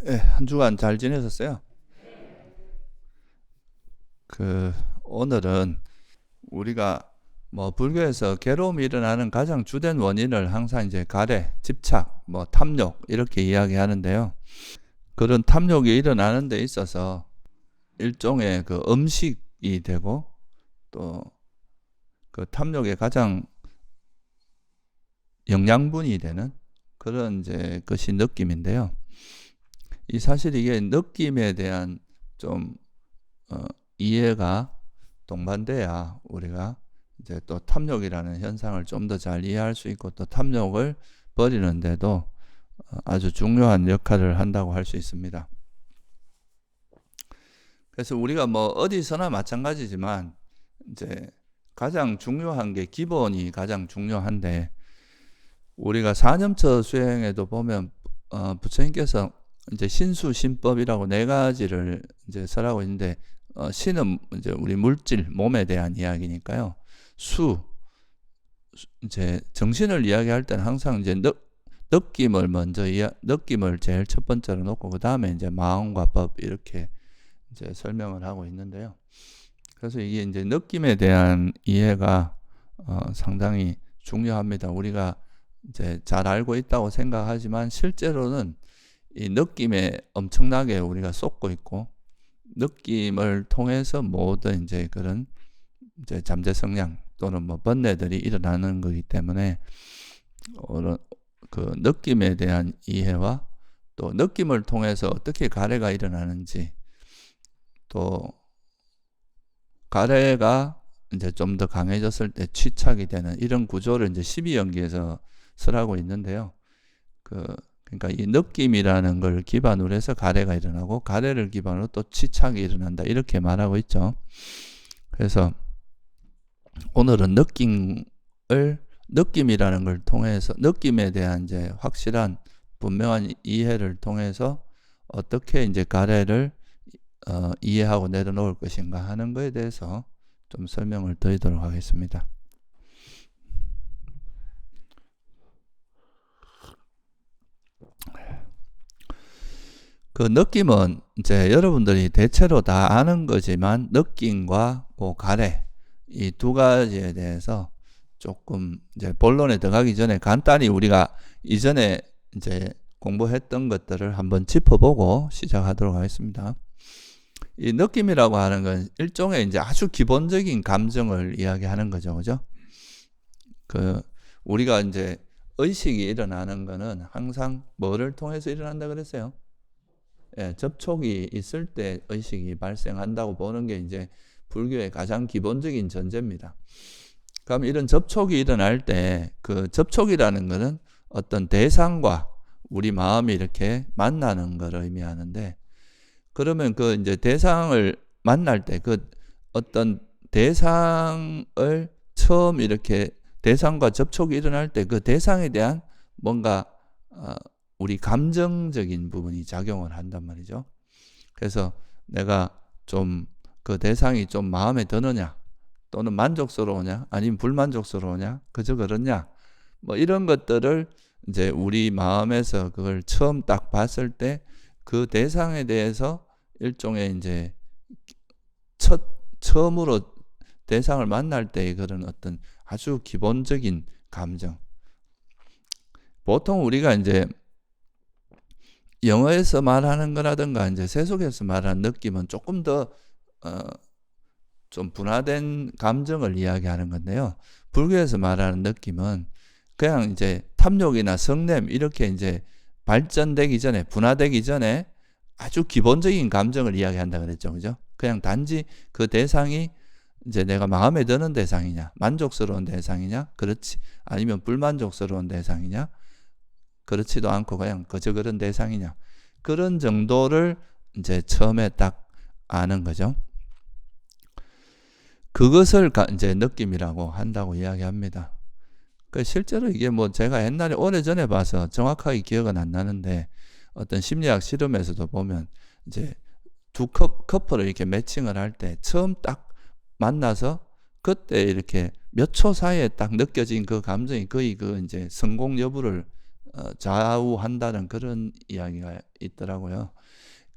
한 주간 잘 지내셨어요? 오늘은 우리가 불교에서 괴로움이 일어나는 가장 주된 원인을 항상 이제 가래, 집착, 탐욕 이렇게 이야기하는데요. 그런 탐욕이 일어나는 데 있어서 일종의 그 음식이 되고 또 그 탐욕의 가장 영양분이 되는 그런 이제 것이 느낌인데요. 사실 이게 느낌에 대한 좀 어, 이해가 동반돼야 우리가 이제 또 탐욕이라는 현상을 좀 더 잘 이해할 수 있고 또 탐욕을 버리는데도 아주 중요한 역할을 한다고 할 수 있습니다. 그래서 우리가 어디서나 마찬가지지만 이제 가장 중요한 게 기본이 가장 중요한데 우리가 사념처 수행에도 보면 부처님께서 이제 신수신법이라고 네 가지를 이제 설하고 있는데 신은 이제 우리 물질 몸에 대한 이야기니까요. 수 이제 정신을 이야기할 때는 항상 이제 느낌을 먼저 느낌을 제일 첫 번째로 놓고 그 다음에 이제 마음과 법 이렇게 이제 설명을 하고 있는데요. 그래서 이게 이제 느낌에 대한 이해가 상당히 중요합니다. 우리가 이제 잘 알고 있다고 생각하지만 실제로는 이 느낌에 엄청나게 우리가 쏟고 있고 느낌을 통해서 모든 이제 그런 이제 잠재 성향 또는 번뇌들이 일어나는 거기 때문에 그 느낌에 대한 이해와 또 느낌을 통해서 어떻게 가래가 일어나는지 또 가래가 이제 좀 더 강해졌을 때 취착이 되는 이런 구조를 이제 12연기에서 설하고 있는데요. 그러니까 이 느낌이라는 걸 기반으로 해서 가래가 일어나고 가래를 기반으로 또 취착이 일어난다 이렇게 말하고 있죠. 그래서 오늘은 느낌이라는 걸 통해서 느낌에 대한 이제 확실한 분명한 이해를 통해서 어떻게 이제 가래를 이해하고 내려놓을 것인가 하는 것에 대해서 좀 설명을 드리도록 하겠습니다. 그 느낌은 이제 여러분들이 대체로 다 아는 거지만 느낌과 가래 이 두 가지에 대해서 조금 이제 본론에 들어가기 전에 간단히 우리가 이전에 이제 공부했던 것들을 한번 짚어보고 시작하도록 하겠습니다. 이 느낌이라고 하는 건 일종의 이제 아주 기본적인 감정을 이야기하는 거죠, 그죠? 우리가 이제 의식이 일어나는 거는 항상 뭐를 통해서 일어난다 그랬어요? 예, 접촉이 있을 때 의식이 발생한다고 보는 게 이제 불교의 가장 기본적인 전제입니다. 그럼 이런 접촉이 일어날 때 그 접촉이라는 것은 어떤 대상과 우리 마음이 이렇게 만나는 걸 의미하는데 그러면 그 이제 대상을 만날 때 그 어떤 대상을 처음 이렇게 대상과 접촉이 일어날 때 그 대상에 대한 뭔가 우리 감정적인 부분이 작용을 한단 말이죠. 그래서 내가 좀 그 대상이 좀 마음에 드느냐 또는 만족스러우냐 아니면 불만족스러우냐 그저 그렇냐 이런 것들을 이제 우리 마음에서 그걸 처음 딱 봤을 때 그 대상에 대해서 일종의 이제 처음으로 대상을 만날 때의 그런 어떤 아주 기본적인 감정. 보통 우리가 이제 영어에서 말하는 거라든가 이제 세속에서 말하는 느낌은 조금 더 좀 분화된 감정을 이야기하는 건데요. 불교에서 말하는 느낌은 그냥 이제 탐욕이나 성냄 이렇게 이제 발전되기 전에 분화되기 전에 아주 기본적인 감정을 이야기한다 그랬죠, 그죠? 그냥 단지 그 대상이 이제 내가 마음에 드는 대상이냐, 만족스러운 대상이냐, 그렇지 아니면 불만족스러운 대상이냐, 그렇지도 않고 그냥 그저 그런 대상이냐, 그런 정도를 이제 처음에 딱 아는 거죠. 그것을 이제 느낌이라고 한다고 이야기합니다. 실제로 이게 제가 옛날에 오래전에 봐서 정확하게 기억은 안 나는데 어떤 심리학 실험에서도 보면 이제 두 커플을 이렇게 매칭을 할 때 처음 딱 만나서 그때 이렇게 몇 초 사이에 딱 느껴진 그 감정이 거의 그 이제 성공 여부를 좌우한다는 그런 이야기가 있더라고요.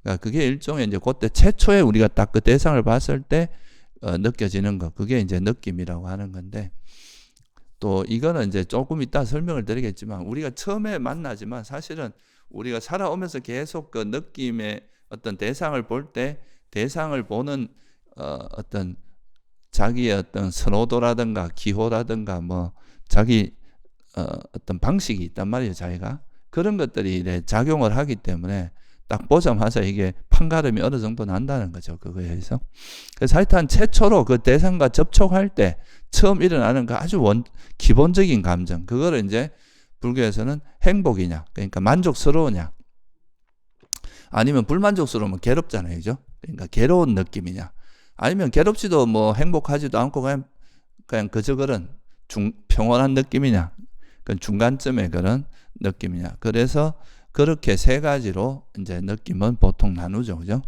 그러니까 그게 일종의 이제 그때 최초에 우리가 딱 그 대상을 봤을 때 느껴지는 거, 그게 이제 느낌이라고 하는 건데, 또 이거는 이제 조금 이따 설명을 드리겠지만, 우리가 처음에 만나지만 사실은 우리가 살아오면서 계속 그 느낌의 어떤 대상을 볼 때, 대상을 보는 어떤 자기의 어떤 선호도라든가 기호라든가 뭐 자기 어떤 방식이 있단 말이에요. 자기가 그런 것들이 이제 작용을 하기 때문에 딱 보자마자 이게 판가름이 어느 정도 난다는 거죠. 그거에 의해서. 그래서 하여튼 최초로 그 대상과 접촉할 때 처음 일어나는 그 아주 기본적인 감정, 그거를 이제 불교에서는 행복이냐, 그러니까 만족스러우냐, 아니면 불만족스러우면 괴롭잖아요. 그죠? 그러니까 괴로운 느낌이냐, 아니면 괴롭지도 뭐 행복하지도 않고 그냥 그저 그런 평온한 느낌이냐, 그 중간쯤의 그런 느낌이냐. 그래서 그렇게 세 가지로 이제 느낌은 보통 나누죠. 그죠?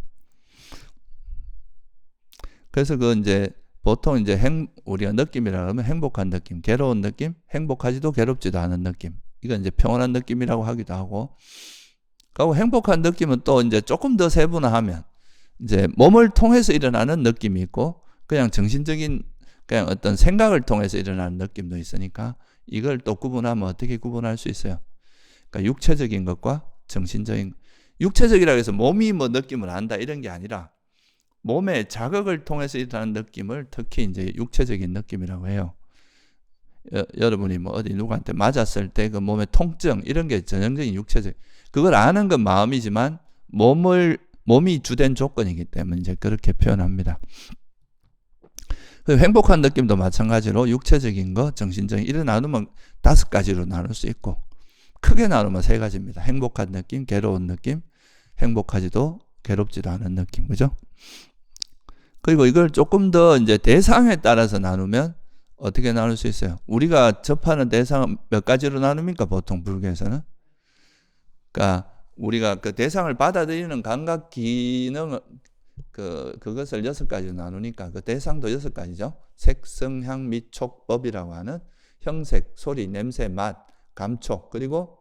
그래서 그 이제 보통 이제 우리가 느낌이라 하면 행복한 느낌, 괴로운 느낌, 행복하지도 괴롭지도 않은 느낌. 이건 이제 평온한 느낌이라고 하기도 하고. 그리고 행복한 느낌은 또 이제 조금 더 세분화하면 이제 몸을 통해서 일어나는 느낌이 있고, 그냥 정신적인 그냥 어떤 생각을 통해서 일어나는 느낌도 있으니까 이걸 또 구분하면 어떻게 구분할 수 있어요? 그러니까 육체적인 것과 정신적인, 육체적이라고 해서 몸이 뭐 느낌을 안다 이런 게 아니라 몸의 자극을 통해서 일어나는 느낌을 특히 이제 육체적인 느낌이라고 해요. 여러분이 뭐 어디 누구한테 맞았을 때 그 몸의 통증 이런 게 전형적인 육체적, 그걸 아는 건 마음이지만 몸이 주된 조건이기 때문에 이제 그렇게 표현합니다. 행복한 느낌도 마찬가지로 육체적인 거, 정신적인, 이래 나누면 5가지로 나눌 수 있고, 크게 나누면 3가지입니다. 행복한 느낌, 괴로운 느낌, 행복하지도 괴롭지도 않은 느낌, 그죠? 그리고 이걸 조금 더 이제 대상에 따라서 나누면 어떻게 나눌 수 있어요? 우리가 접하는 대상은 몇 가지로 나눕니까? 보통 불교에서는. 그러니까 우리가 그 대상을 받아들이는 감각 기능, 그것을 6가지로 나누니까 그 대상도 6가지죠. 색, 성, 향, 미, 촉, 법이라고 하는 형색, 소리, 냄새, 맛, 감촉, 그리고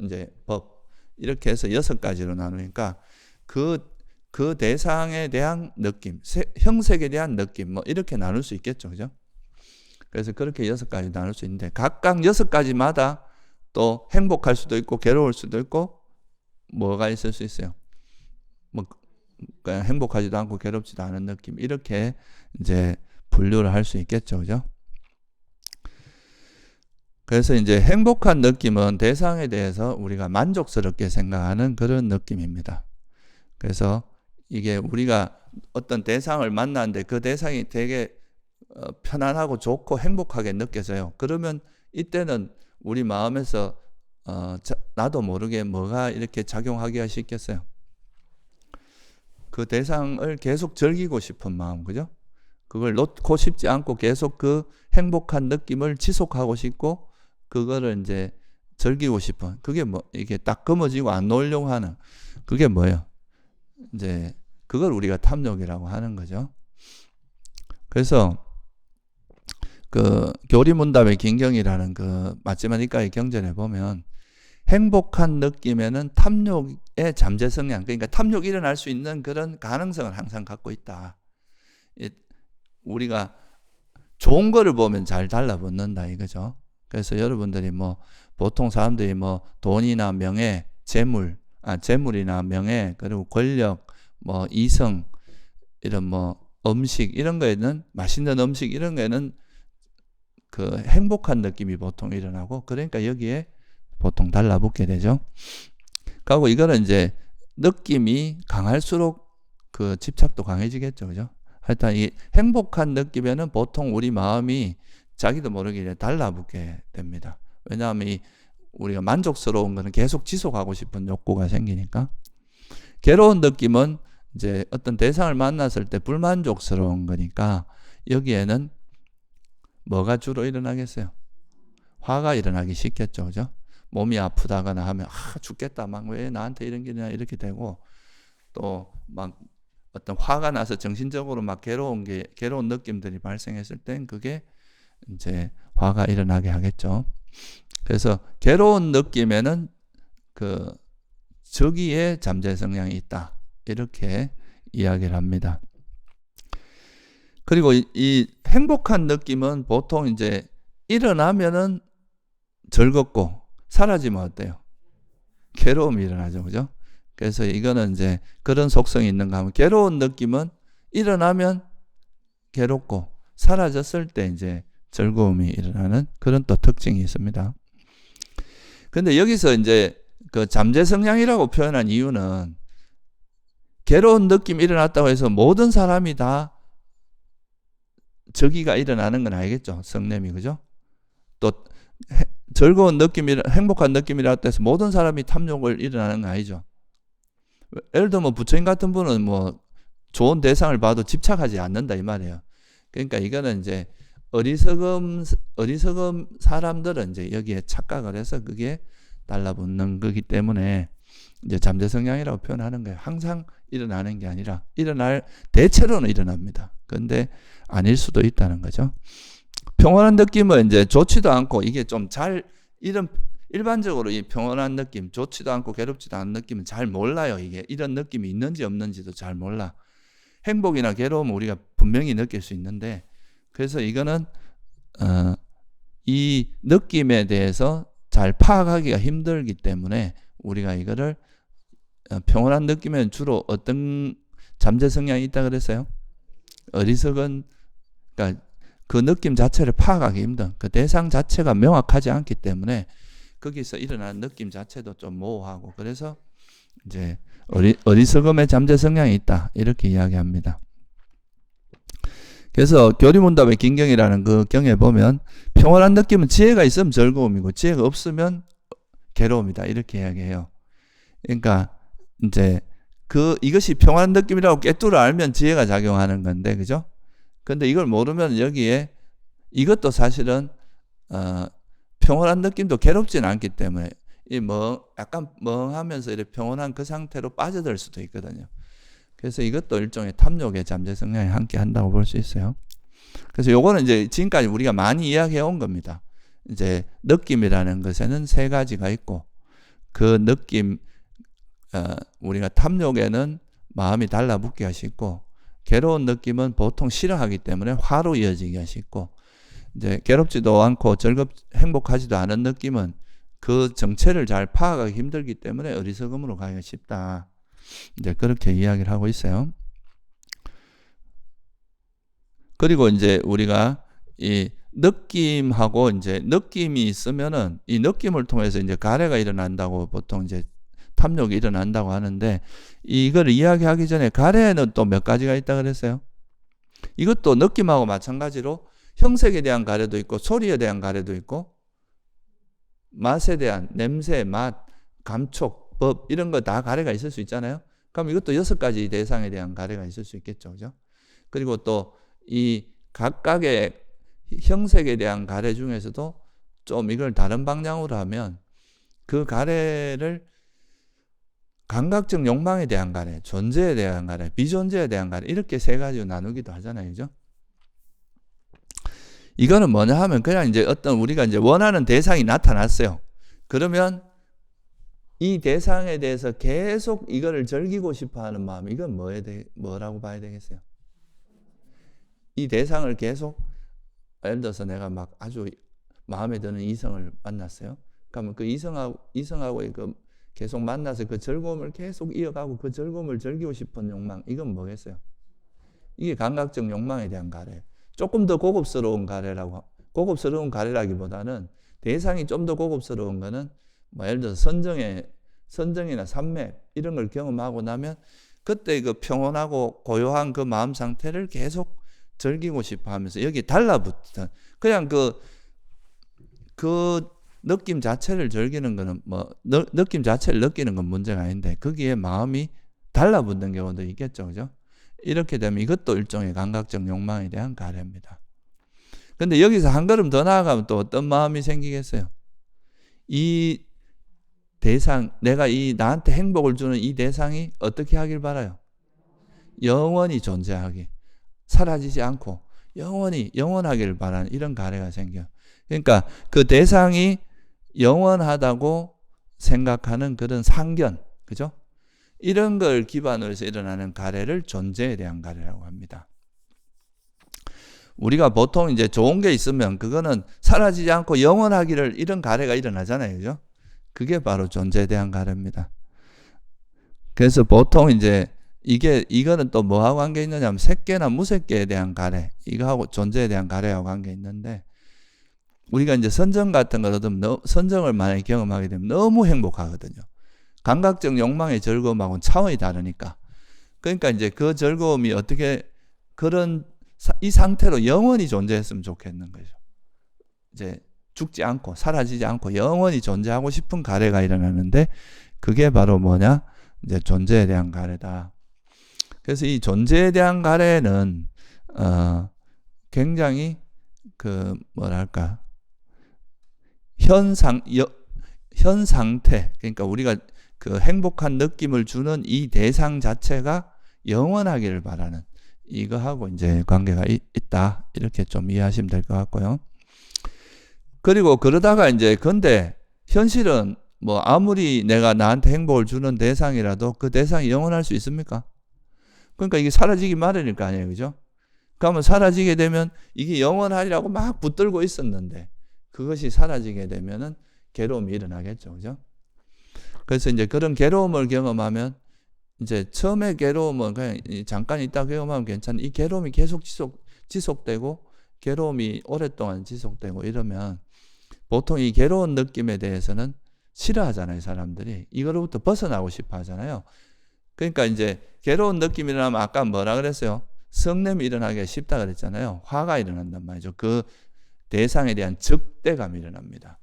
이제 법, 이렇게 해서 6가지로 나누니까 그 대상에 대한 느낌, 형색에 대한 느낌, 뭐 이렇게 나눌 수 있겠죠. 그죠? 그래서 그렇게 6가지 나눌 수 있는데, 각각 6가지마다 또 행복할 수도 있고 괴로울 수도 있고 뭐가 있을 수 있어요. 뭐 그냥 행복하지도 않고 괴롭지도 않은 느낌, 이렇게 이제 분류를 할 수 있겠죠. 그죠? 그래서 이제 행복한 느낌은 대상에 대해서 우리가 만족스럽게 생각하는 그런 느낌입니다. 그래서 이게 우리가 어떤 대상을 만났는데 그 대상이 되게 편안하고 좋고 행복하게 느껴져요. 그러면 이때는 우리 마음에서 나도 모르게 뭐가 이렇게 작용하기가 쉽겠어요. 그 대상을 계속 즐기고 싶은 마음, 그죠? 그걸 놓고 싶지 않고 계속 그 행복한 느낌을 지속하고 싶고, 그거를 이제 즐기고 싶은, 그게 뭐 이게 딱 금어지고 안 놓으려고 하는, 그게 뭐예요? 이제 그걸 우리가 탐욕이라고 하는 거죠. 그래서 그 교리문답의 긴경이라는 그 맞지마니까의 경전에 보면 행복한 느낌에는 탐욕의 잠재 성향, 그러니까 탐욕이 일어날 수 있는 그런 가능성을 항상 갖고 있다. 우리가 좋은 거를 보면 잘 달라붙는다 이거죠. 그래서 여러분들이 뭐 보통 사람들이 뭐 돈이나 명예, 재물이나 명예, 그리고 권력, 뭐 이성, 이런 뭐 음식 이런 거에는, 맛있는 음식 이런 거에는 그 행복한 느낌이 보통 일어나고, 그러니까 여기에 보통 달라붙게 되죠. 그리고 이거는 이제 느낌이 강할수록 그 집착도 강해지겠죠. 그죠? 하여튼 이 행복한 느낌에는 보통 우리 마음이 자기도 모르게 달라붙게 됩니다. 왜냐하면 우리가 만족스러운 거는 계속 지속하고 싶은 욕구가 생기니까. 괴로운 느낌은 이제 어떤 대상을 만났을 때 불만족스러운 거니까 여기에는 뭐가 주로 일어나겠어요? 화가 일어나기 쉽겠죠. 그죠? 몸이 아프다거나 하면 죽겠다, 막 왜 나한테 이런 게 이렇게 되고, 또 막 어떤 화가 나서 정신적으로 막 괴로운 느낌들이 발생했을 땐 그게 이제 화가 일어나게 하겠죠. 그래서 괴로운 느낌에는 그 저기에 잠재 성향이 있다. 이렇게 이야기를 합니다. 그리고 이 행복한 느낌은 보통 이제 일어나면은 즐겁고 사라지면 어때요? 괴로움이 일어나죠. 그죠? 그래서 이거는 이제 그런 속성이 있는가 하면 괴로운 느낌은 일어나면 괴롭고 사라졌을 때 이제 즐거움이 일어나는 그런 또 특징이 있습니다. 근데 여기서 이제 그 잠재 성향이라고 표현한 이유는 괴로운 느낌이 일어났다고 해서 모든 사람이 다 저기가 일어나는 건 아니겠죠. 성냄이. 그죠? 또 즐거운 느낌이, 행복한 느낌이라고 해서 모든 사람이 탐욕을 일어나는 건 아니죠. 예를 들면 부처님 같은 분은 뭐 좋은 대상을 봐도 집착하지 않는다 이 말이에요. 그러니까 이거는 이제 어리석음 사람들은 이제 여기에 착각을 해서 그게 달라붙는 거기 때문에 이제 잠재 성향이라고 표현하는 거예요. 항상 일어나는 게 아니라 대체로는 일어납니다. 그런데 아닐 수도 있다는 거죠. 평온한 느낌은 이제 좋지도 않고 이게 좀 일반적으로 이 평온한 느낌, 좋지도 않고 괴롭지도 않은 느낌은 잘 몰라요. 이게 이런 느낌이 있는지 없는지도 잘 몰라. 행복이나 괴로움은 우리가 분명히 느낄 수 있는데, 그래서 이거는 이 느낌에 대해서 잘 파악하기가 힘들기 때문에 우리가 이거를 평온한 느낌은 주로 어떤 잠재 성향이 있다 그랬어요? 어리석은, 그러니까 그 느낌 자체를 파악하기 힘든, 그 대상 자체가 명확하지 않기 때문에 거기서 일어나는 느낌 자체도 좀 모호하고, 그래서 이제 어리석음의 잠재 성향이 있다 이렇게 이야기합니다. 그래서 교리문답의 긴경이라는 그 경에 보면 평온한 느낌은 지혜가 있으면 즐거움이고 지혜가 없으면 괴로움이다 이렇게 이야기해요. 그러니까 이제 이것이 평온한 느낌이라고 꿰뚫어 알면 지혜가 작용하는 건데, 그죠? 근데 이걸 모르면 여기에 이것도 사실은 평온한 느낌도 괴롭지는 않기 때문에 약간 멍하면서 이렇게 평온한 그 상태로 빠져들 수도 있거든요. 그래서 이것도 일종의 탐욕의 잠재 성향이 함께 한다고 볼 수 있어요. 그래서 요거는 이제 지금까지 우리가 많이 이야기해 온 겁니다. 이제 느낌이라는 것에는 세 가지가 있고, 그 느낌, 우리가 탐욕에는 마음이 달라붙기가 쉽고, 괴로운 느낌은 보통 싫어하기 때문에 화로 이어지기가 쉽고, 이제 괴롭지도 않고 행복하지도 않은 느낌은 그 정체를 잘 파악하기 힘들기 때문에 어리석음으로 가기가 쉽다. 이제 그렇게 이야기를 하고 있어요. 그리고 이제 우리가 이 느낌하고 이제 느낌이 있으면은 이 느낌을 통해서 이제 가래가 일어난다고 보통 이제 탐욕이 일어난다고 하는데, 이걸 이야기하기 전에 가래에는 또 몇 가지가 있다 그랬어요. 이것도 느낌하고 마찬가지로 형색에 대한 가래도 있고 소리에 대한 가래도 있고 맛에 대한 냄새, 맛, 감촉, 법 이런 거 다 가래가 있을 수 있잖아요. 그럼 이것도 6가지 대상에 대한 가래가 있을 수 있겠죠. 그죠? 그리고 또 이 각각의 형색에 대한 가래 중에서도 좀 이걸 다른 방향으로 하면 그 가래를 감각적 욕망에 대한 가래, 존재에 대한 가래, 비존재에 대한 가래 이렇게 세 가지로 나누기도 하잖아요. 그죠? 이거는 뭐냐 하면 그냥 이제 어떤 우리가 이제 원하는 대상이 나타났어요. 그러면 이 대상에 대해서 계속 이거를 즐기고 싶어 하는 마음, 이건 뭐라고 봐야 되겠어요? 이 대상을 계속, 예를 들어서 내가 막 아주 마음에 드는 이성을 만났어요. 그러면 그 이성하고 그 계속 만나서 그 즐거움을 계속 이어가고 그 즐거움을 즐기고 싶은 욕망, 이건 뭐겠어요? 이게 감각적 욕망에 대한 가래. 조금 더 고급스러운 가래라기보다는 대상이 좀 더 고급스러운 거는 뭐 예를 들어서 선정이나 산매 이런 걸 경험하고 나면 그때 그 평온하고 고요한 그 마음 상태를 계속 즐기고 싶어 하면서 여기 달라붙던 그냥 그 느낌 자체를 즐기는 거는 느낌 자체를 느끼는 건 문제가 아닌데 거기에 마음이 달라붙는 경우도 있겠죠. 그죠? 이렇게 되면 이것도 일종의 감각적 욕망에 대한 가래입니다. 근데 여기서 한 걸음 더 나아가면 또 어떤 마음이 생기겠어요? 이 대상, 내가 나한테 행복을 주는 이 대상이 어떻게 하길 바라요? 영원히 존재하기, 사라지지 않고 영원하기를 바라는 이런 가래가 생겨요. 그러니까 그 대상이 영원하다고 생각하는 그런 상견, 그죠? 이런 걸 기반으로 해서 일어나는 가래를 존재에 대한 가래라고 합니다. 우리가 보통 이제 좋은 게 있으면 그거는 사라지지 않고 영원하기를 이런 가래가 일어나잖아요. 그죠? 그게 바로 존재에 대한 가래입니다. 그래서 보통 이제 이거는 또 뭐하고 관계 있느냐 하면 색계나 무색계에 대한 가래, 이거하고 존재에 대한 가래하고 관계 있는데, 우리가 이제 선정 같은 걸 얻으면, 선정을 만약에 경험하게 되면 너무 행복하거든요. 감각적 욕망의 즐거움하고는 차원이 다르니까. 그러니까 이제 그 즐거움이 어떻게 이 상태로 영원히 존재했으면 좋겠는 거죠. 이제 죽지 않고 사라지지 않고 영원히 존재하고 싶은 가래가 일어나는데, 그게 바로 뭐냐? 이제 존재에 대한 가래다. 그래서 이 존재에 대한 가래는 굉장히 현 상태, 그러니까 우리가 그 행복한 느낌을 주는 이 대상 자체가 영원하기를 바라는, 이거하고 이제 관계가 있다, 이렇게 좀 이해하시면 될 것 같고요. 그리고 그러다가 이제 근데 현실은 뭐 아무리 내가 나한테 행복을 주는 대상이라도 그 대상이 영원할 수 있습니까? 그러니까 이게 사라지기 마련일 거 아니에요, 그죠? 그러면 사라지게 되면 이게 영원하리라고 막 붙들고 있었는데 그것이 사라지게 되면은 괴로움이 일어나겠죠, 그죠? 그래서 이제 그런 괴로움을 경험하면, 이제 처음에 괴로움은 그냥 잠깐 있다 경험하면 괜찮은데, 이 괴로움이 계속 지속되고 괴로움이 오랫동안 지속되고 이러면 보통 이 괴로운 느낌에 대해서는 싫어하잖아요, 사람들이. 이거로부터 벗어나고 싶어 하잖아요. 그러니까 이제 괴로운 느낌이 일어나면 아까 뭐라 그랬어요? 성냄이 일어나기가 쉽다 그랬잖아요. 화가 일어난단 말이죠. 그 대상에 대한 적대감이 일어납니다.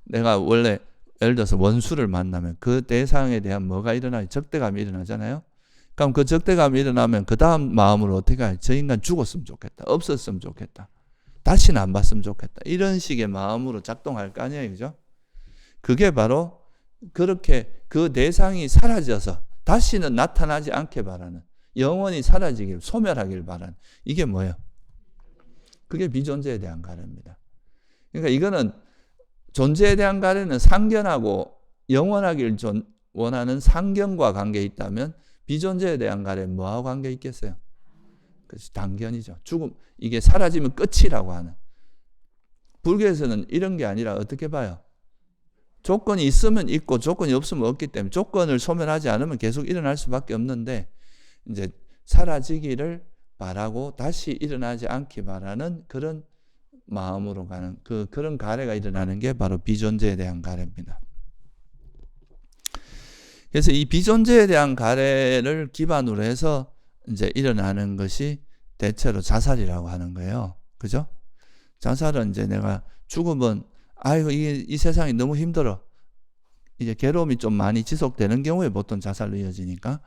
내가 원래 예를 들어서 원수를 만나면 그 대상에 대한 뭐가 일어나요? 적대감이 일어나잖아요. 그럼 그 적대감이 일어나면 그 다음 마음으로 어떻게 해요? 저 인간 죽었으면 좋겠다. 없었으면 좋겠다. 다시는 안 봤으면 좋겠다. 이런 식의 마음으로 작동할 거 아니에요, 그죠? 그게 바로 그렇게 그 대상이 사라져서 다시는 나타나지 않게 바라는, 영원히 사라지길, 소멸하길 바라는, 이게 뭐예요? 그게 비존재에 대한 가래입니다. 그러니까 이거는 존재에 대한 가래는 상견하고 영원하길 원하는 상견과 관계 있다면, 비존재에 대한 가래는 뭐하고 관계 있겠어요? 그래서 당견이죠. 죽음, 이게 사라지면 끝이라고 하는. 불교에서는 이런 게 아니라 어떻게 봐요? 조건이 있으면 있고 조건이 없으면 없기 때문에 조건을 소멸하지 않으면 계속 일어날 수밖에 없는데, 이제 사라지기를 바라고 다시 일어나지 않기 바라는 그런 마음으로 가는 그런 가래가 일어나는 게 바로 비존재에 대한 가래입니다. 그래서 이 비존재에 대한 가래를 기반으로 해서 이제 일어나는 것이 대체로 자살이라고 하는 거예요. 그죠? 자살은 이제 내가 죽으면 아이고 이 세상이 너무 힘들어, 이제 괴로움이 좀 많이 지속되는 경우에 보통 자살로 이어지니까,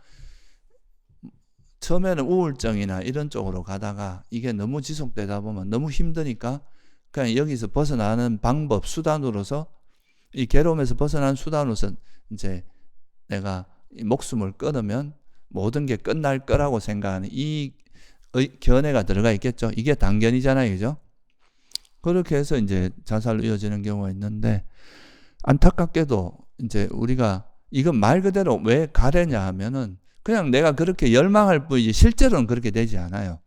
처음에는 우울증이나 이런 쪽으로 가다가 이게 너무 지속되다 보면 너무 힘드니까 그냥 여기서 벗어나는 방법, 수단으로서, 이 괴로움에서 벗어나는 수단으로서 이제 내가 목숨을 끊으면 모든 게 끝날 거라고 생각하는 이 견해가 들어가 있겠죠. 이게 당견이잖아요, 그죠? 그렇게 해서 이제 자살로 이어지는 경우가 있는데, 안타깝게도 이제 우리가 이건 말 그대로 왜 가래냐 하면은 그냥 내가 그렇게 열망할 뿐이지 실제로는 그렇게 되지 않아요.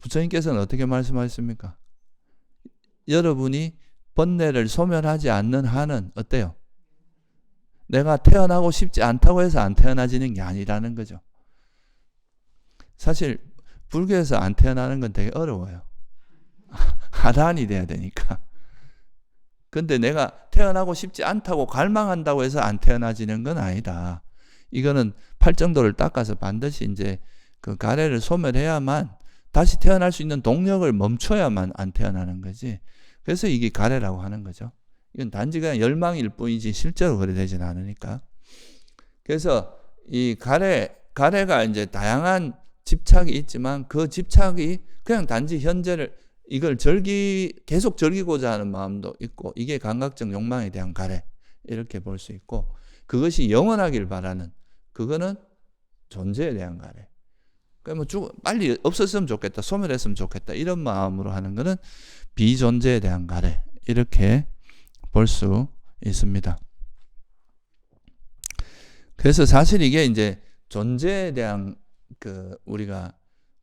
부처님께서는 어떻게 말씀하셨습니까? 여러분이 번뇌를 소멸하지 않는 한은 어때요? 내가 태어나고 싶지 않다고 해서 안 태어나지는 게 아니라는 거죠. 사실 불교에서 안 태어나는 건 되게 어려워요. 하단이 돼야 되니까. 근데 내가 태어나고 싶지 않다고 갈망한다고 해서 안 태어나지는 건 아니다. 이거는 팔정도를 닦아서 반드시 이제 그 가래를 소멸해야만, 다시 태어날 수 있는 동력을 멈춰야만 안 태어나는 거지. 그래서 이게 가래라고 하는 거죠. 이건 단지 그냥 열망일 뿐이지 실제로 그래 되진 않으니까. 그래서 이 가래가 이제 다양한 집착이 있지만 그 집착이 그냥 단지 현재를 이걸 계속 즐기고자 하는 마음도 있고, 이게 감각적 욕망에 대한 가래, 이렇게 볼 수 있고, 그것이 영원하길 바라는, 그거는 존재에 대한 가래. 그러니까 뭐 빨리 없었으면 좋겠다, 소멸했으면 좋겠다, 이런 마음으로 하는 거는 비존재에 대한 가래, 이렇게 볼 수 있습니다. 그래서 사실 이게 이제 존재에 대한 우리가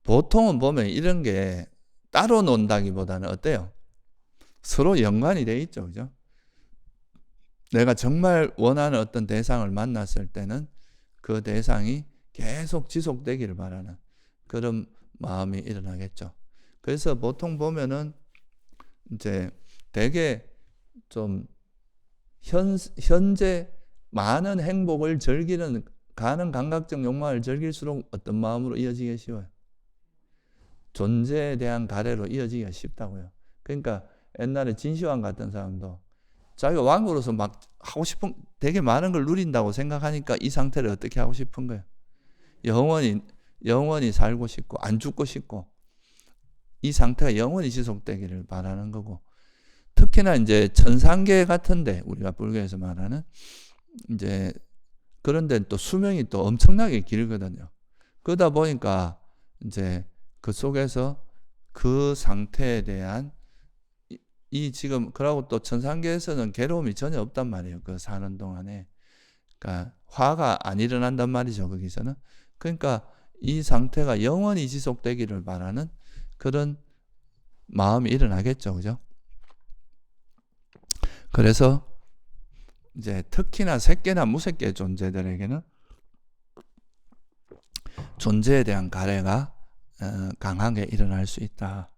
보통은 보면 이런 게 따로 논다기보다는 어때요? 서로 연관이 돼 있죠. 그죠? 내가 정말 원하는 어떤 대상을 만났을 때는 그 대상이 계속 지속되기를 바라는 그런 마음이 일어나겠죠. 그래서 보통 보면은 이제 되게 좀 현재 많은 행복을 즐기는 가는 감각적 욕망을 즐길수록 어떤 마음으로 이어지기가 쉬워요? 존재에 대한 가래로 이어지기가 쉽다고요. 그러니까 옛날에 진시황 같은 사람도 자기가 왕으로서 막 하고 싶은 되게 많은 걸 누린다고 생각하니까 이 상태를 어떻게 하고 싶은 거예요? 영원히 살고 싶고 안 죽고 싶고 이 상태가 영원히 지속되기를 바라는 거고, 특히나 이제 천상계 같은데 우리가 불교에서 말하는 이제 그런 데는 또 수명이 또 엄청나게 길거든요. 그러다 보니까 이제 그 속에서 그 상태에 대한 이 지금 그러고 또 천상계에서는 괴로움이 전혀 없단 말이에요. 그 사는 동안에. 그러니까 화가 안 일어난단 말이죠. 거기서는. 그러니까 이 상태가 영원히 지속되기를 바라는 그런 마음이 일어나겠죠. 그죠? 그래서 이제 특히나 새끼나 무새끼 존재들에게는 존재에 대한 가래가 강하게 일어날 수 있다.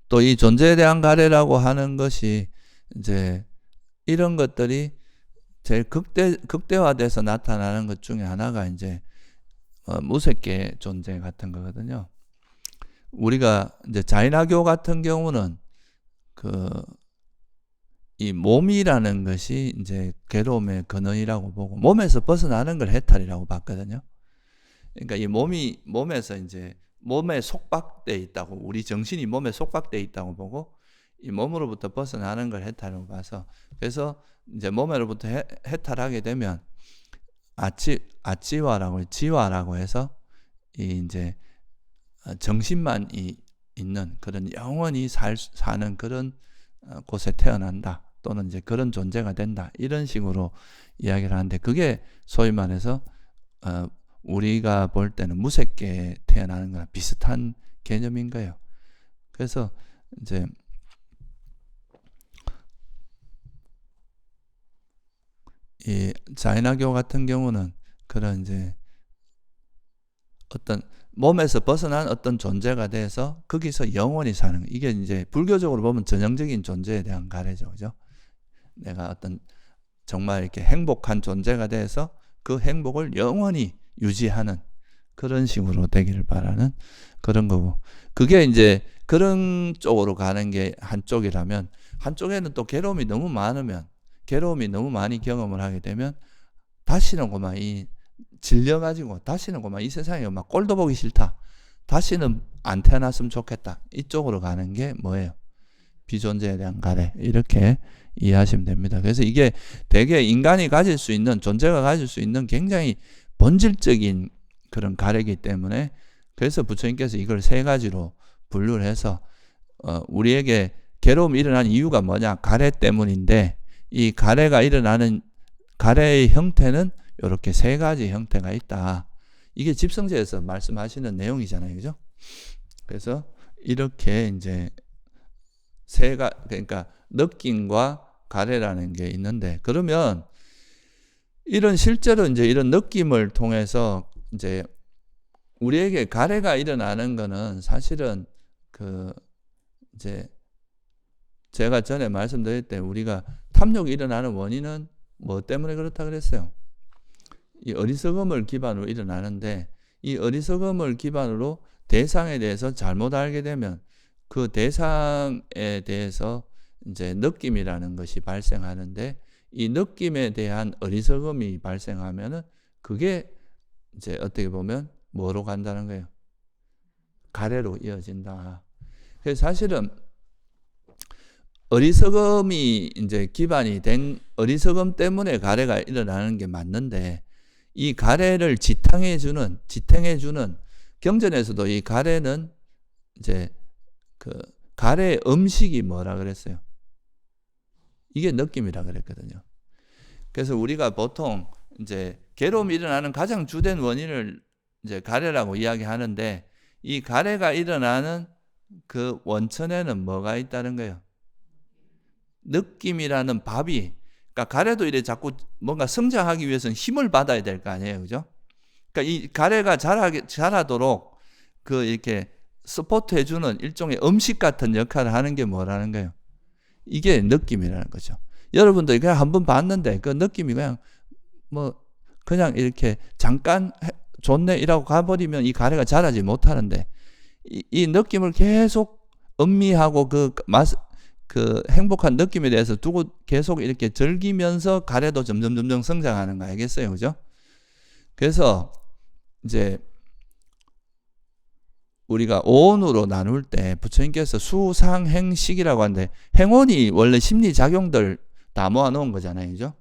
또 이 존재에 대한 가래라고 하는 것이 이제 이런 것들이 제일 극대화돼서 나타나는 것 중에 하나가 이제 무색계 존재 같은 거거든요. 우리가 이제 자인화교 같은 경우는 이 몸이라는 것이 이제 괴로움의 근원이라고 보고 몸에서 벗어나는 걸 해탈이라고 봤거든요. 그러니까 이 몸에서 이제 몸에 속박돼 있다고, 우리 정신이 몸에 속박돼 있다고 보고 이 몸으로부터 벗어나는 걸 해탈이라고 봐서, 그래서 이제 몸으로부터 해탈하게 되면 지화라고 해서 이 이제 정신만 있는 그런 영원히 사는 그런 곳에 태어난다, 또는 이제 그런 존재가 된다, 이런 식으로 이야기를 하는데, 그게 소위 말해서 우리가 볼 때는 무색계에 태어나는 거랑 비슷한 개념인 거예요. 그래서 이제 이 자인화교 같은 경우는 그런 이제 어떤 몸에서 벗어난 어떤 존재가 돼서 거기서 영원히 사는 거. 이게 이제 불교적으로 보면 전형적인 존재에 대한 가래죠. 그죠? 내가 어떤 정말 이렇게 행복한 존재가 돼서 그 행복을 영원히 유지하는 그런 식으로 되기를 바라는 그런 거고, 그게 이제 그런 쪽으로 가는 게 한쪽이라면, 한쪽에는 또 괴로움이 너무 많이 경험을 하게 되면 다시는 그만 질려가지고 다시는 그만 이 세상에 막 꼴도 보기 싫다, 다시는 안 태어났으면 좋겠다, 이쪽으로 가는 게 뭐예요? 비존재에 대한 가래, 이렇게 이해하시면 됩니다. 그래서 이게 되게 인간이 가질 수 있는, 존재가 가질 수 있는 굉장히 본질적인 그런 가래이기 때문에, 그래서 부처님께서 이걸 세 가지로 분류를 해서 우리에게 괴로움이 일어나는 이유가 뭐냐? 가래 때문인데, 이 가래가 일어나는 가래의 형태는 이렇게 세 가지 형태가 있다. 이게 집성제에서 말씀하시는 내용이잖아요. 그죠? 그래서 이렇게 이제 그러니까 느낌과 가래라는 게 있는데, 그러면 실제로 이제 이런 느낌을 통해서 이제 우리에게 가래가 일어나는 거는 사실은 이제 제가 전에 말씀드릴 때 우리가 탐욕이 일어나는 원인은 뭐 때문에 그렇다 그랬어요? 이 어리석음을 기반으로 일어나는데, 이 어리석음을 기반으로 대상에 대해서 잘못 알게 되면 그 대상에 대해서 이제 느낌이라는 것이 발생하는데, 이 느낌에 대한 어리석음이 발생하면은 그게 이제 어떻게 보면 뭐로 간다는 거예요? 가래로 이어진다. 그래서 사실은 어리석음이 이제 기반이 된, 어리석음 때문에 가래가 일어나는 게 맞는데, 이 가래를 지탱해주는 경전에서도 이 가래는 이제 가래의 음식이 뭐라 그랬어요? 이게 느낌이라 그랬거든요. 그래서 우리가 보통 이제 괴로움이 일어나는 가장 주된 원인을 이제 가래라고 이야기하는데, 이 가래가 일어나는 그 원천에는 뭐가 있다는 거예요? 느낌이라는 밥이, 그러니까 가래도 이래 자꾸 뭔가 성장하기 위해서는 힘을 받아야 될 거 아니에요, 그죠? 그러니까 이 가래가 자라도록 그 이렇게 서포트 해주는 일종의 음식 같은 역할을 하는 게 뭐라는 거예요? 이게 느낌이라는 거죠. 여러분들 그냥 한번 봤는데 그 느낌이 그냥 뭐 그냥 이렇게 잠깐 좋네 이라고 가버리면 이 가래가 자라지 못하는데, 이 느낌을 계속 음미하고 그 행복한 느낌에 대해서 두고 계속 이렇게 즐기면서 가래도 점점 성장하는 거 알겠어요, 그죠? 그래서 이제 우리가 오온으로 나눌 때 부처님께서 수상행식이라고 하는데, 행원이 원래 심리작용들 다 모아놓은 거잖아요, 그죠?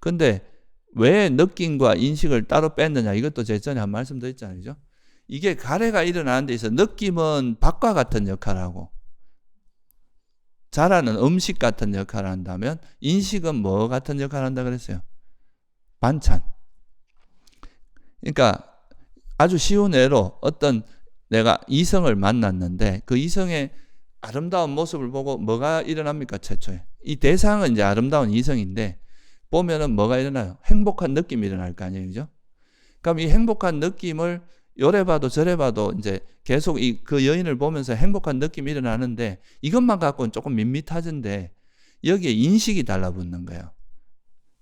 근데 왜 느낌과 인식을 따로 뺐느냐, 이것도 제 전에 한 말씀 드렸잖아요, 그죠? 이게 가래가 일어나는 데 있어 느낌은 밥과 같은 역할을 하고 자라는 음식 같은 역할을 한다면, 인식은 뭐 같은 역할을 한다 그랬어요? 반찬. 그러니까 아주 쉬운 예로, 어떤 내가 이성을 만났는데 그 이성의 아름다운 모습을 보고 뭐가 일어납니까? 최초에 이 대상은 이제 아름다운 이성인데 보면은 뭐가 일어나요? 행복한 느낌이 일어날 거 아니에요, 그죠? 그럼 이 행복한 느낌을 요래 봐도 저래 봐도 이제 계속 그 여인을 보면서 행복한 느낌이 일어나는데, 이것만 갖고는 조금 밋밋하던데 여기에 인식이 달라붙는 거예요.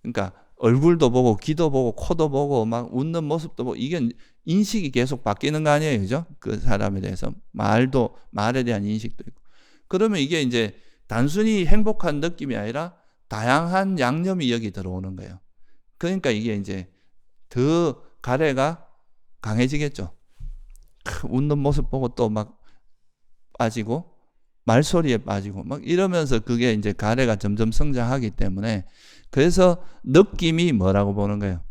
그러니까 얼굴도 보고 귀도 보고 코도 보고 막 웃는 모습도 보고, 이게 인식이 계속 바뀌는 거 아니에요, 그죠? 그 사람에 대해서 말에 대한 인식도 있고. 그러면 이게 이제 단순히 행복한 느낌이 아니라 다양한 양념이 여기 들어오는 거예요. 그러니까 이게 이제 더 가래가 강해지겠죠. 웃는 모습 보고 또 막 빠지고 말소리에 빠지고 막 이러면서 그게 이제 가래가 점점 성장하기 때문에, 그래서 느낌이 뭐라고 보는 거예요?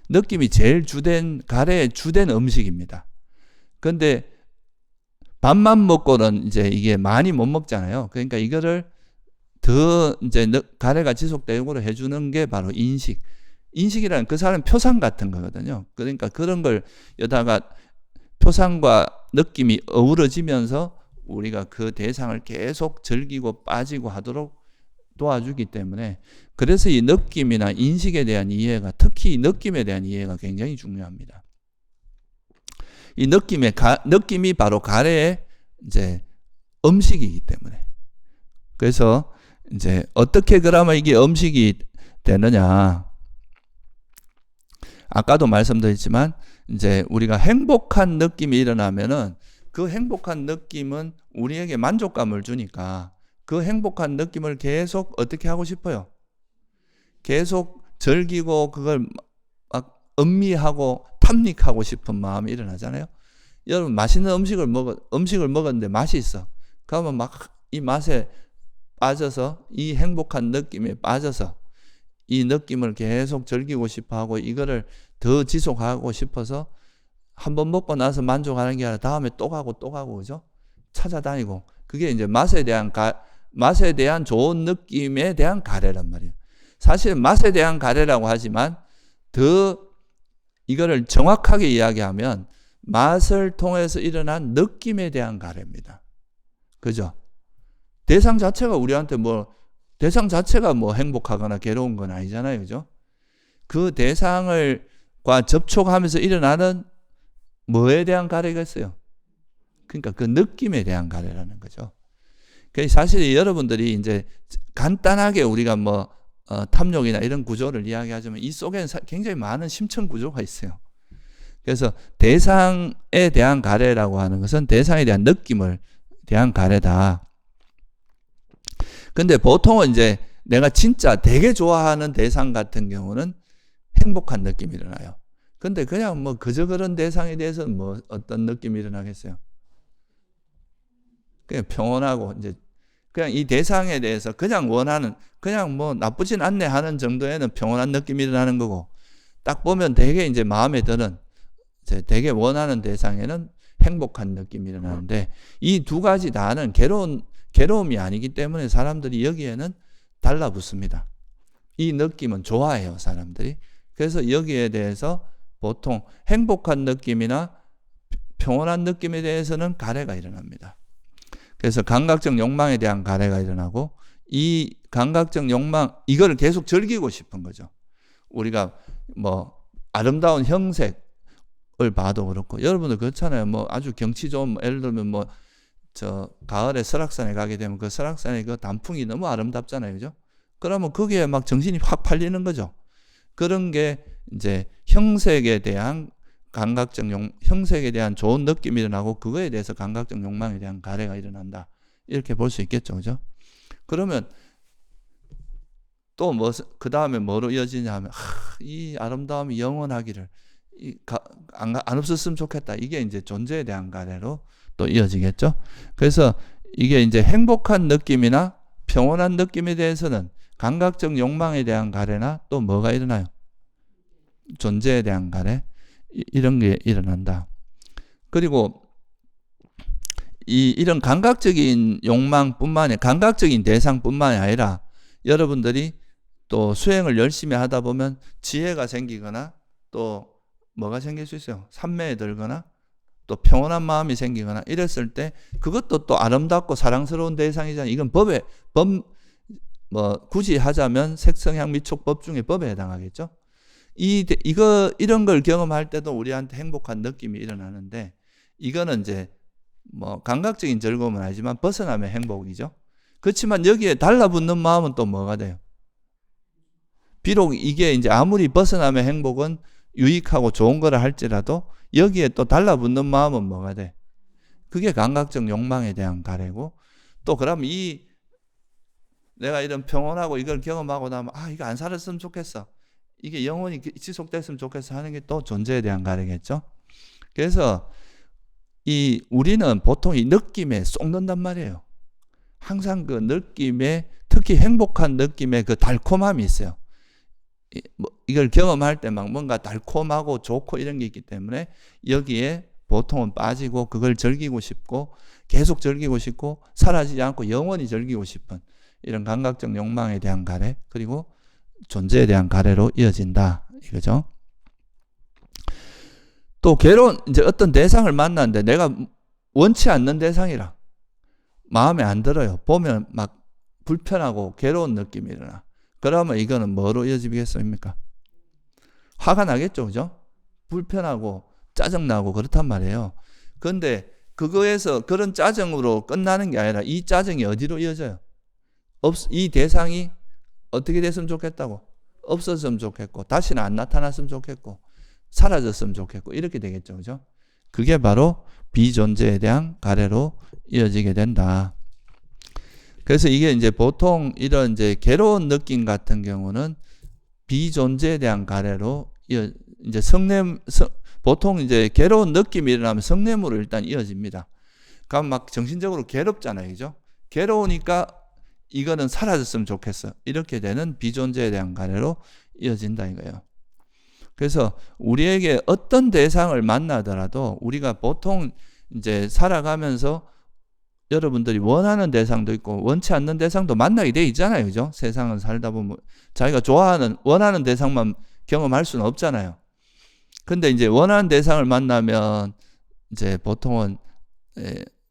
느낌이 제일 가래의 주된 음식입니다. 근데 밥만 먹고는 이제 이게 많이 못 먹잖아요. 그러니까 이거를 더 이제 가래가 지속되고 해주는 게 바로 인식. 인식이라는 그 사람 표상 같은 거거든요. 그러니까 그런 걸 여다가 표상과 느낌이 어우러지면서 우리가 그 대상을 계속 즐기고 빠지고 하도록 도와주기 때문에, 그래서 이 느낌이나 인식에 대한 이해가, 특히 이 느낌에 대한 이해가 굉장히 중요합니다. 이 느낌이 바로 가래의 이제 음식이기 때문에. 그래서 이제 어떻게 그러면 이게 음식이 되느냐? 아까도 말씀드렸지만 이제 우리가 행복한 느낌이 일어나면은 그 행복한 느낌은 우리에게 만족감을 주니까 그 행복한 느낌을 계속 어떻게 하고 싶어요? 계속 즐기고 그걸 막 음미하고 탐닉하고 싶은 마음이 일어나잖아요. 여러분 맛있는 음식을 먹었는데 맛이 있어. 그러면 막 이 맛에 빠져서 이 행복한 느낌에 빠져서 이 느낌을 계속 즐기고 싶어하고 이거를 더 지속하고 싶어서 한번 먹고 나서 만족하는 게 아니라 다음에 또 가고 그죠? 찾아다니고, 그게 이제 맛에 대한 좋은 느낌에 대한 가래란 말이에요. 사실 맛에 대한 가래라고 하지만 더 이거를 정확하게 이야기하면 맛을 통해서 일어난 느낌에 대한 가래입니다. 그죠? 대상 자체가 행복하거나 괴로운 건 아니잖아요, 그죠? 그 대상과 접촉하면서 일어나는 뭐에 대한 가래겠어요? 그러니까 그 느낌에 대한 가래라는 거죠. 사실 여러분들이 이제 간단하게 우리가 탐욕이나 이런 구조를 이야기하자면 이 속에는 굉장히 많은 심층 구조가 있어요. 그래서 대상에 대한 가래라고 하는 것은 대상에 대한 느낌을 대한 가래다. 근데 보통은 이제 내가 진짜 되게 좋아하는 대상 같은 경우는 행복한 느낌이 일어나요. 근데 그냥 그저 그런 대상에 대해서는 어떤 느낌이 일어나겠어요? 그냥 평온하고 이제 그냥 이 대상에 대해서 그냥 나쁘진 않네 하는 정도에는 평온한 느낌이 일어나는 거고, 딱 보면 되게 이제 마음에 드는 되게 원하는 대상에는 행복한 느낌이 일어나는데, 이 두 가지 다는 괴로움이 아니기 때문에 사람들이 여기에는 달라붙습니다. 이 느낌은 좋아해요, 사람들이. 그래서 여기에 대해서 보통 행복한 느낌이나 평온한 느낌에 대해서는 가래가 일어납니다. 그래서 감각적 욕망에 대한 가래가 일어나고, 이 감각적 욕망, 이걸 계속 즐기고 싶은 거죠. 우리가 뭐 아름다운 형색을 봐도 그렇고, 여러분들 그렇잖아요. 뭐 아주 경치 좋은, 예를 들면 뭐 저 가을에 설악산에 가게 되면 그 설악산의 그 단풍이 너무 아름답잖아요, 그죠? 그러면 거기에 막 정신이 확 팔리는 거죠. 그런 게 이제 형색에 대한 형색에 대한 좋은 느낌이 일어나고, 그거에 대해서 감각적 욕망에 대한 가래가 일어난다. 이렇게 볼 수 있겠죠, 그죠? 그러면 또 뭐, 그 다음에 뭐로 이어지냐 하면, 이 아름다움이 영원하기를, 안 없었으면 좋겠다. 이게 이제 존재에 대한 가래로 또 이어지겠죠. 그래서 이게 이제 행복한 느낌이나 평온한 느낌에 대해서는 감각적 욕망에 대한 가래나 또 뭐가 일어나요? 존재에 대한 가래, 이런 게 일어난다. 그리고 이런 감각적인 욕망뿐만이, 감각적인 대상뿐만이 아니라 여러분들이 또 수행을 열심히 하다 보면 지혜가 생기거나 또 뭐가 생길 수 있어요? 산매에 들거나 또 평온한 마음이 생기거나 이랬을 때 그것도 또 아름답고 사랑스러운 대상이잖아요. 이건 굳이 하자면 색성향 미촉 법 중에 법에 해당하겠죠. 이런 걸 경험할 때도 우리한테 행복한 느낌이 일어나는데, 이거는 이제 뭐 감각적인 즐거움은 아니지만 벗어나면 행복이죠. 그렇지만 여기에 달라붙는 마음은 또 뭐가 돼요? 비록 이게 이제 아무리 벗어나면 행복은 유익하고 좋은 거를 할지라도 여기에 또 달라붙는 마음은 뭐가 돼? 그게 감각적 욕망에 대한 가래고, 또 그럼 내가 이런 평온하고 이걸 경험하고 나면 이거 안 살았으면 좋겠어, 이게 영원히 지속됐으면 좋겠어 하는 게 또 존재에 대한 가래겠죠. 그래서 우리는 보통 이 느낌에 쏙는단 말이에요. 항상 그 느낌에, 특히 행복한 느낌에 그 달콤함이 있어요. 이걸 경험할 때 막 뭔가 달콤하고 좋고 이런 게 있기 때문에 여기에 보통은 빠지고, 그걸 즐기고 싶고, 계속 즐기고 싶고, 사라지지 않고 영원히 즐기고 싶은 이런 감각적 욕망에 대한 가래, 그리고 존재에 대한 가래로 이어진다, 이거죠. 또 괴로운, 이제 어떤 대상을 만났는데 내가 원치 않는 대상이라 마음에 안 들어요. 보면 막 불편하고 괴로운 느낌이 일어나. 그러면 이거는 뭐로 이어지겠습니까? 화가 나겠죠, 그죠? 불편하고 짜증나고 그렇단 말이에요. 그런데 그거에서 그런 짜증으로 끝나는 게 아니라 이 짜증이 어디로 이어져요? 이 대상이 어떻게 됐으면 좋겠다고? 없었으면 좋겠고, 다시는 안 나타났으면 좋겠고, 사라졌으면 좋겠고, 이렇게 되겠죠, 그죠? 그게 바로 비존재에 대한 가래로 이어지게 된다. 그래서 이게 이제 보통 이런 이제 괴로운 느낌 같은 경우는 비존재에 대한 가래로 이제 보통 이제 괴로운 느낌이 일어나면 성냄으로 일단 이어집니다. 그럼 막 정신적으로 괴롭잖아요, 그죠? 괴로우니까 이거는 사라졌으면 좋겠어, 이렇게 되는 비존재에 대한 가래로 이어진다 이거예요. 그래서 우리에게 어떤 대상을 만나더라도 우리가 보통 이제 살아가면서 여러분들이 원하는 대상도 있고 원치 않는 대상도 만나게 돼 있잖아요, 그죠? 세상을 살다 보면 자기가 원하는 대상만 경험할 수는 없잖아요. 근데 이제 원하는 대상을 만나면 이제 보통은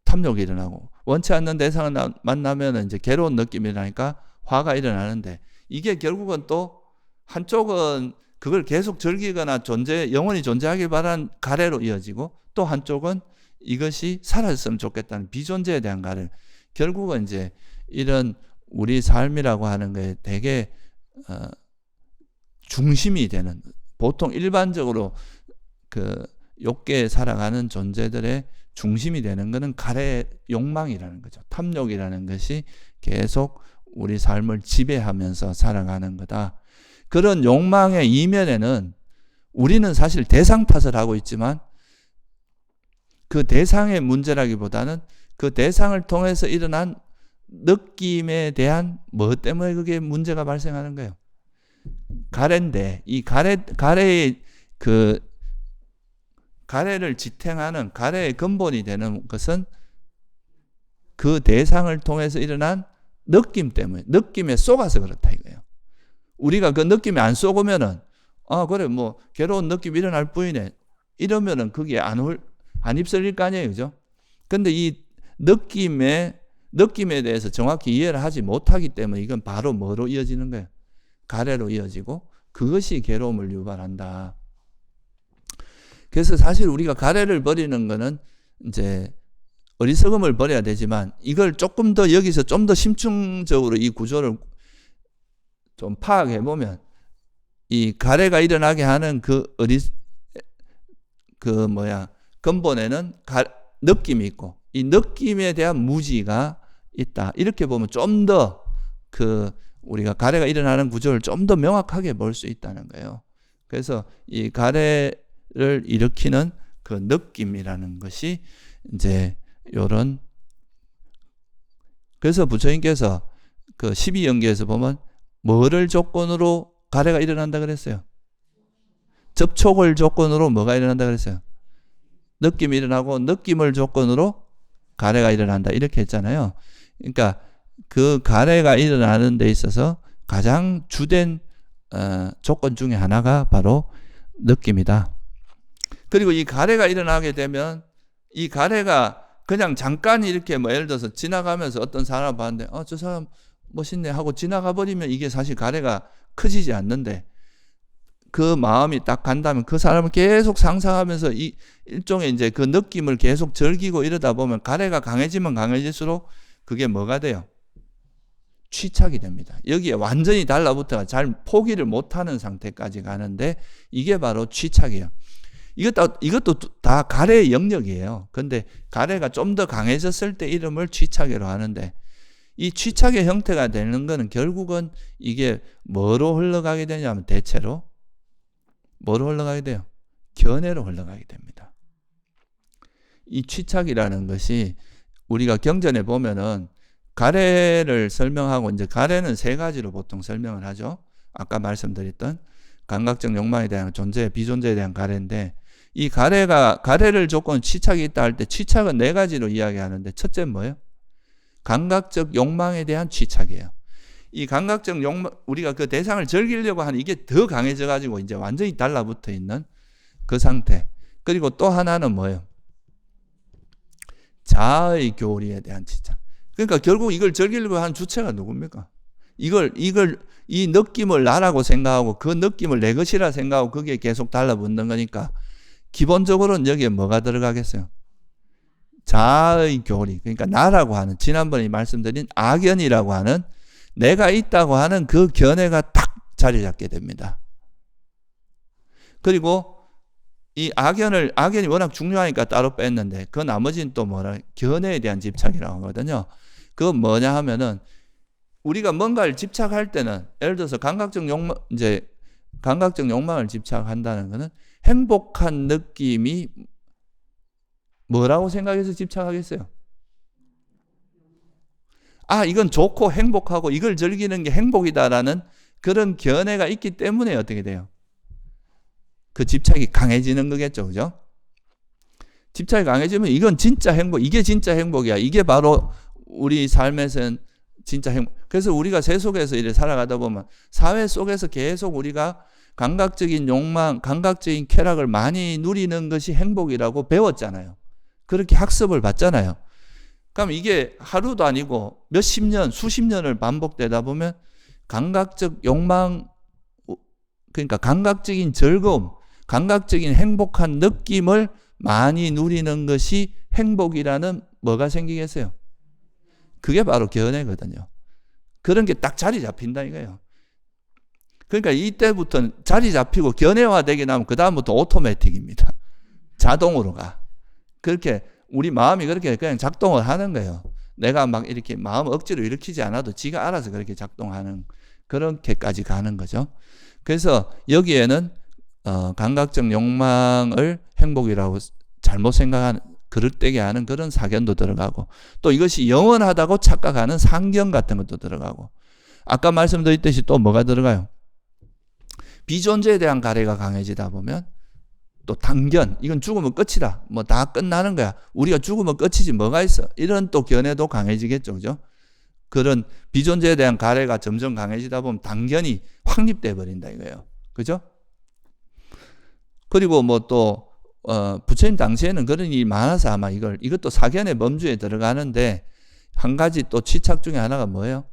탐욕이 일어나고, 원치 않는 대상을 만나면 이제 괴로운 느낌이 일어나니까 화가 일어나는데, 이게 결국은 또 한쪽은 그걸 계속 즐기거나 영원히 존재하길 바라는 가래로 이어지고, 또 한쪽은 이것이 사라졌으면 좋겠다는 비존재에 대한 가래. 결국은 이제 이런 우리 삶이라고 하는 거에 되게 중심이 되는, 보통 일반적으로 그 욕계에 살아가는 존재들의 중심이 되는 것은 가래 욕망이라는 거죠. 탐욕이라는 것이 계속 우리 삶을 지배하면서 살아가는 거다. 그런 욕망의 이면에는 우리는 사실 대상 탓을 하고 있지만, 그 대상의 문제라기보다는 그 대상을 통해서 일어난 느낌에 대한 뭐 때문에 그게 문제가 발생하는 거예요. 가래인데 이 가래의 가래를 지탱하는, 가래의 근본이 되는 것은 그 대상을 통해서 일어난 느낌 때문에, 느낌에 속아서 그렇다 이거예요. 우리가 그 느낌에 안 속으면은 그래 뭐 괴로운 느낌이 일어날 뿐이네 이러면은 그게 안 휩쓸릴 거 아니에요, 그죠? 근데 이 느낌에 대해서 정확히 이해를 하지 못하기 때문에 이건 바로 뭐로 이어지는 거예요? 가래로 이어지고 그것이 괴로움을 유발한다. 그래서 사실 우리가 가래를 버리는 거는 이제 어리석음을 버려야 되지만 이걸 조금 더 여기서 좀 더 심층적으로 이 구조를 좀 파악해 보면 이 가래가 일어나게 하는 근본에는 느낌이 있고 이 느낌에 대한 무지가 있다. 이렇게 보면 좀 더 우리가 가래가 일어나는 구조를 좀 더 명확하게 볼 수 있다는 거예요. 그래서 이 가래를 일으키는 그 느낌이라는 것이 이제 요런 그래서 부처님께서 그 12연계에서 보면 뭐를 조건으로 가래가 일어난다 그랬어요? 접촉을 조건으로 뭐가 일어난다 그랬어요? 느낌이 일어나고 느낌을 조건으로 가래가 일어난다 이렇게 했잖아요. 그러니까 그 가래가 일어나는 데 있어서 가장 주된 조건 중에 하나가 바로 느낌이다. 그리고 이 가래가 일어나게 되면 이 가래가 그냥 잠깐 이렇게 뭐 예를 들어서 지나가면서 어떤 사람을 봤는데 저 사람 멋있네 하고 지나가 버리면 이게 사실 가래가 커지지 않는데 그 마음이 딱 간다면 그 사람을 계속 상상하면서 이 일종의 이제 그 느낌을 계속 즐기고 이러다 보면 가래가 강해지면 강해질수록 그게 뭐가 돼요? 취착이 됩니다. 여기에 완전히 달라붙어가 잘 포기를 못하는 상태까지 가는데 이게 바로 취착이에요. 이것도 다 가래의 영역이에요. 근데 가래가 좀 더 강해졌을 때 이름을 취착이라고 하는데 이 취착의 형태가 되는 거는 결국은 이게 뭐로 흘러가게 되냐면 대체로 뭐로 흘러가게 돼요? 견해로 흘러가게 됩니다. 이 취착이라는 것이 우리가 경전에 보면은 가래를 설명하고 이제 가래는 세 가지로 보통 설명을 하죠. 아까 말씀드렸던 감각적 욕망에 대한 존재, 비존재에 대한 가래인데 이 가래를 조건 취착이 있다 할 때 취착은 네 가지로 이야기하는데 첫째는 뭐예요? 감각적 욕망에 대한 취착이에요. 이 감각적 욕망, 우리가 그 대상을 즐기려고 하는 이게 더 강해져 가지고 이제 완전히 달라붙어 있는 그 상태. 그리고 또 하나는 뭐예요? 자아의 교리에 대한 취착. 그러니까 결국 이걸 즐기려고 하는 주체가 누굽니까? 이 느낌을 나라고 생각하고 그 느낌을 내 것이라 생각하고 그게 계속 달라붙는 거니까 기본적으로는 여기에 뭐가 들어가겠어요? 자아의 교리. 그러니까 나라고 하는 지난번에 말씀드린 악연이라고 하는 내가 있다고 하는 그 견해가 딱 자리 잡게 됩니다. 그리고 이 악연이 워낙 중요하니까 따로 뺐는데 그 나머지는 또 견해에 대한 집착이라고 하거든요. 그건 뭐냐 하면은 우리가 뭔가를 집착할 때는 예를 들어서 감각적 욕망을 집착한다는 것은 행복한 느낌이 뭐라고 생각해서 집착하겠어요? 이건 좋고 행복하고 이걸 즐기는 게 행복이다라는 그런 견해가 있기 때문에 어떻게 돼요? 그 집착이 강해지는 거겠죠, 그죠? 집착이 강해지면 이건 진짜 이게 진짜 행복이야. 이게 바로 우리 삶에서는 진짜 행복. 그래서 우리가 세속에서 이렇게 살아가다 보면 사회 속에서 계속 우리가 감각적인 욕망, 감각적인 쾌락을 많이 누리는 것이 행복이라고 배웠잖아요. 그렇게 학습을 받잖아요. 그럼 이게 하루도 아니고 몇십 년, 수십 년을 반복되다 보면 감각적 욕망, 그러니까 감각적인 즐거움, 감각적인 행복한 느낌을 많이 누리는 것이 행복이라는 뭐가 생기겠어요? 그게 바로 견해거든요. 그런 게 딱 자리 잡힌다 이거예요. 그러니까 이때부터는 자리 잡히고 견해화되게 나면 그 다음부터 오토매틱입니다. 자동으로 가. 그렇게 우리 마음이 그렇게 그냥 작동을 하는 거예요. 내가 막 이렇게 마음 억지로 일으키지 않아도 지가 알아서 그렇게 작동하는 그렇게까지 가는 거죠. 그래서 여기에는 감각적 욕망을 행복이라고 잘못 생각하는 그릇되게 하는 그런 사견도 들어가고 또 이것이 영원하다고 착각하는 상견 같은 것도 들어가고 아까 말씀드렸듯이 또 뭐가 들어가요? 비존재에 대한 가래가 강해지다 보면 또 단견, 이건 죽으면 끝이다. 뭐 다 끝나는 거야. 우리가 죽으면 끝이지 뭐가 있어. 이런 또 견해도 강해지겠죠. 그죠? 그런 비존재에 대한 가래가 점점 강해지다 보면 당연히 확립돼 버린다 이거예요. 그죠? 그리고 뭐 또 부처님 당시에는 그런 일이 많아서 아마 이것도 사견의 범주에 들어가는데, 한 가지 또 취착 중에 하나가 뭐예요?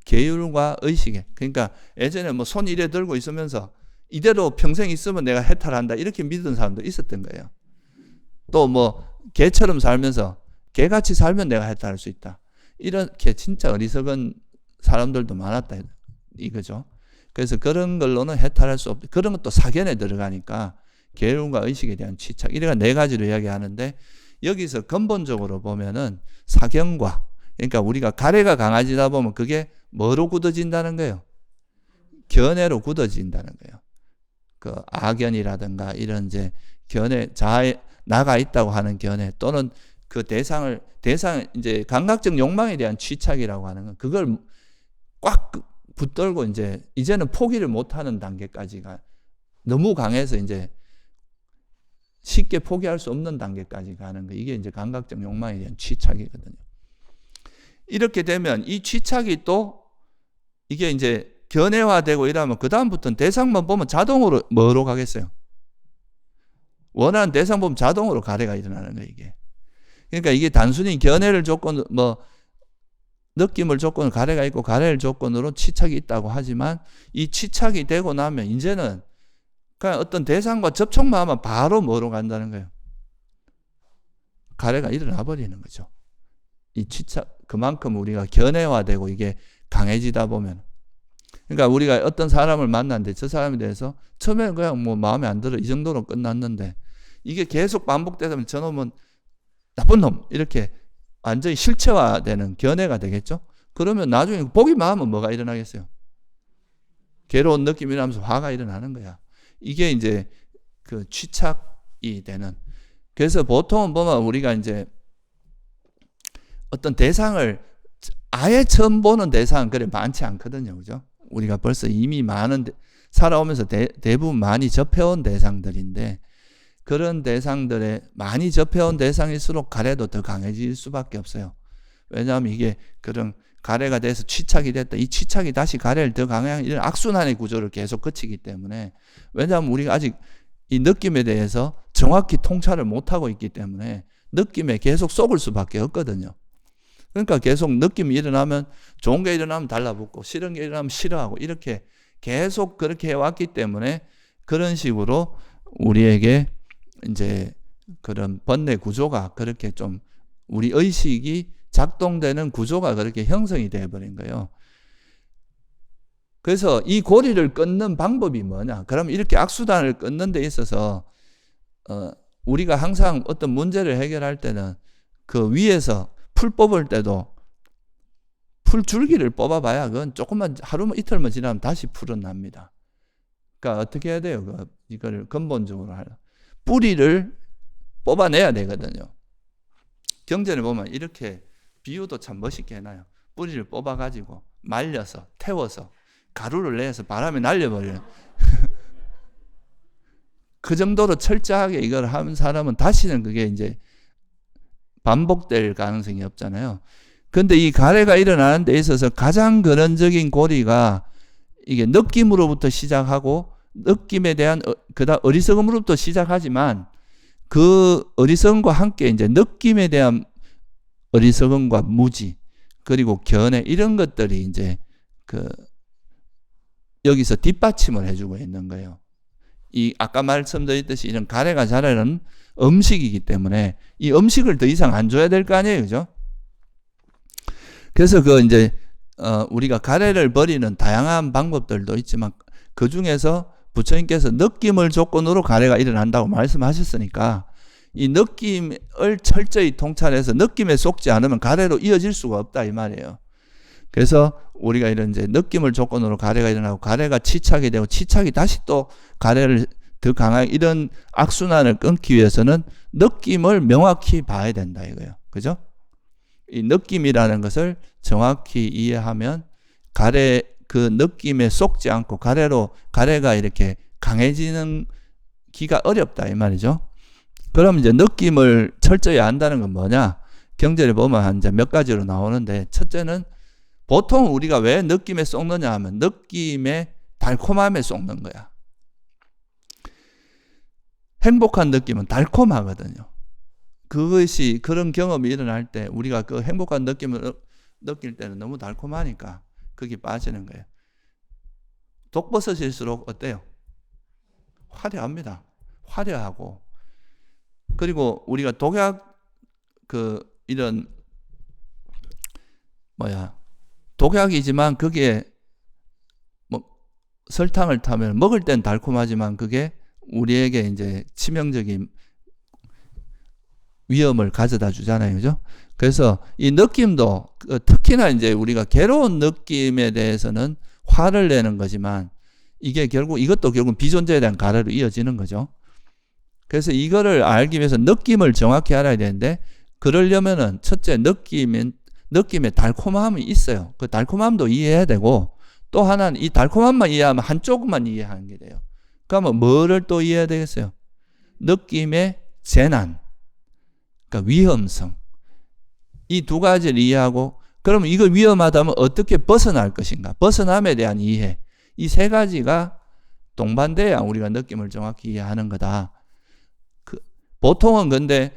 계율과 의식에. 그러니까 예전에 뭐 손 이래 들고 있으면서 이대로 평생 있으면 내가 해탈한다 이렇게 믿은 사람도 있었던 거예요. 또 뭐 개처럼 살면서 개같이 살면 내가 해탈할 수 있다, 이렇게 진짜 어리석은 사람들도 많았다 이거죠. 그래서 그런 걸로는 해탈할 수 없다. 그런 것도 사견에 들어가니까 계율과 의식에 대한 취착, 이래가 네 가지로 이야기하는데, 여기서 근본적으로 보면은 사견과, 그러니까 우리가 가래가 강해지다 보면 그게 뭐로 굳어진다는 거예요? 견해로 굳어진다는 거예요. 그 악견이라든가 이런 이제 견해, 나가 있다고 하는 견해, 또는 그 대상 이제 감각적 욕망에 대한 취착이라고 하는 건, 그걸 꽉 붙들고 이제는 포기를 못하는 단계까지가 너무 강해서 이제 쉽게 포기할 수 없는 단계까지 가는 거, 이게 이제 감각적 욕망에 대한 취착이거든요. 이렇게 되면 이 취착이 또 이게 이제 견해화되고 이러면 그 다음부터는 대상만 보면 자동으로 뭐로 가겠어요? 원하는 대상 보면 자동으로 가래가 일어나는 거예요, 이게. 그러니까 이게 단순히 견해를 조건, 느낌을 조건으로 가래가 있고 가래를 조건으로 취착이 있다고 하지만, 이 취착이 되고 나면 이제는 그냥 어떤 대상과 접촉만 하면 바로 뭐로 간다는 거예요? 가래가 일어나 버리는 거죠. 이 취착, 그만큼 우리가 견해화되고 이게 강해지다 보면. 그러니까 우리가 어떤 사람을 만났는데 저 사람에 대해서 처음에는 그냥 뭐 마음에 안 들어 이 정도로 끝났는데, 이게 계속 반복되다 보면 저놈은 나쁜 놈 이렇게 완전히 실체화되는 견해가 되겠죠. 그러면 나중에 보기만 하면 뭐가 일어나겠어요? 괴로운 느낌이 나면서 화가 일어나는 거야. 이게 이제 그 취착이 되는. 그래서 보통은 보면 우리가 이제 어떤 대상을 아예 처음 보는 대상은 그래 많지 않거든요. 그죠? 우리가 벌써 이미 살아오면서 대부분 많이 접해온 대상들인데, 그런 대상들에 많이 접해온 대상일수록 가래도 더 강해질 수밖에 없어요. 왜냐하면 이게 그런 가래가 돼서 취착이 됐다. 이 취착이 다시 가래를 더 강한 이런 악순환의 구조를 계속 거치기 때문에, 왜냐하면 우리가 아직 이 느낌에 대해서 정확히 통찰을 못하고 있기 때문에 느낌에 계속 속을 수밖에 없거든요. 그러니까 계속 느낌이 일어나면, 좋은 게 일어나면 달라붙고 싫은 게 일어나면 싫어하고, 이렇게 계속 그렇게 해왔기 때문에 그런 식으로 우리에게 이제 그런 번뇌 구조가 그렇게 좀, 우리 의식이 작동되는 구조가 그렇게 형성이 되어버린 거예요. 그래서 이 고리를 끊는 방법이 뭐냐? 그럼 이렇게 악수단을 끊는 데 있어서 우리가 항상 어떤 문제를 해결할 때는 그 위에서 풀 뽑을 때도 풀 줄기를 뽑아봐야 그건 조금만 하루만 이틀만 지나면 다시 풀은 납니다. 그러니까 어떻게 해야 돼요? 이거를 근본적으로 하려. 뿌리를 뽑아내야 되거든요. 경전에 보면 이렇게 비유도 참 멋있게 해놔요. 뿌리를 뽑아가지고 말려서 태워서 가루를 내서 바람에 날려버려요. 그 정도로 철저하게 이걸 하는 사람은 다시는 그게 이제 반복될 가능성이 없잖아요. 근데 이 가래가 일어나는 데 있어서 가장 근원적인 고리가 이게 느낌으로부터 시작하고, 느낌에 대한 그다음 어리석음으로부터 시작하지만, 그 어리석음과 함께 이제 느낌에 대한 어리석음과 무지, 그리고 견해, 이런 것들이 이제 여기서 뒷받침을 해주고 있는 거예요. 이 아까 말씀드렸듯이 이런 가래가 자라는 음식이기 때문에 이 음식을 더 이상 안 줘야 될 거 아니에요, 그죠? 그래서 이제 우리가 가래를 버리는 다양한 방법들도 있지만, 그 중에서 부처님께서 느낌을 조건으로 가래가 일어난다고 말씀하셨으니까, 이 느낌을 철저히 통찰해서 느낌에 속지 않으면 가래로 이어질 수가 없다 이 말이에요. 그래서 우리가 이런 이제 느낌을 조건으로 가래가 일어나고, 가래가 치착이 되고, 치착이 다시 또 가래를 더 강하게, 이런 악순환을 끊기 위해서는 느낌을 명확히 봐야 된다 이거예요. 그죠? 이 느낌이라는 것을 정확히 이해하면 그 느낌에 속지 않고 가래가 이렇게 강해지는 기가 어렵다 이 말이죠. 그럼 이제 느낌을 철저히 안다는 건 뭐냐? 경전에 보면 이제 몇 가지로 나오는데, 첫째는 보통 우리가 왜 느낌에 속느냐 하면 느낌의 달콤함에 속는 거야. 행복한 느낌은 달콤하거든요. 그것이 그런 경험이 일어날 때 우리가 그 행복한 느낌을 느낄 때는 너무 달콤하니까 거기 빠지는 거예요. 독버섯일수록 어때요? 화려합니다. 화려하고. 그리고 우리가 독약 이런 독약이지만 그게 뭐 설탕을 타면 먹을 땐 달콤하지만 그게 우리에게 이제 치명적인 위험을 가져다 주잖아요. 그죠? 그래서 이 느낌도 특히나 이제 우리가 괴로운 느낌에 대해서는 화를 내는 거지만 이게 이것도 결국 비존재에 대한 가래로 이어지는 거죠. 그래서 이거를 알기 위해서 느낌을 정확히 알아야 되는데 그러려면은 첫째 느낌의 달콤함이 있어요. 그 달콤함도 이해해야 되고 또 하나는 이 달콤함만 이해하면 한쪽만 이해하는 게 돼요. 그러면 뭐를 또 이해해야 되겠어요? 느낌의 재난, 그러니까 위험성. 이 두 가지를 이해하고 그러면 이거 위험하다면 어떻게 벗어날 것인가? 벗어남에 대한 이해. 이 세 가지가 동반돼야 우리가 느낌을 정확히 이해하는 거다. 보통은 근데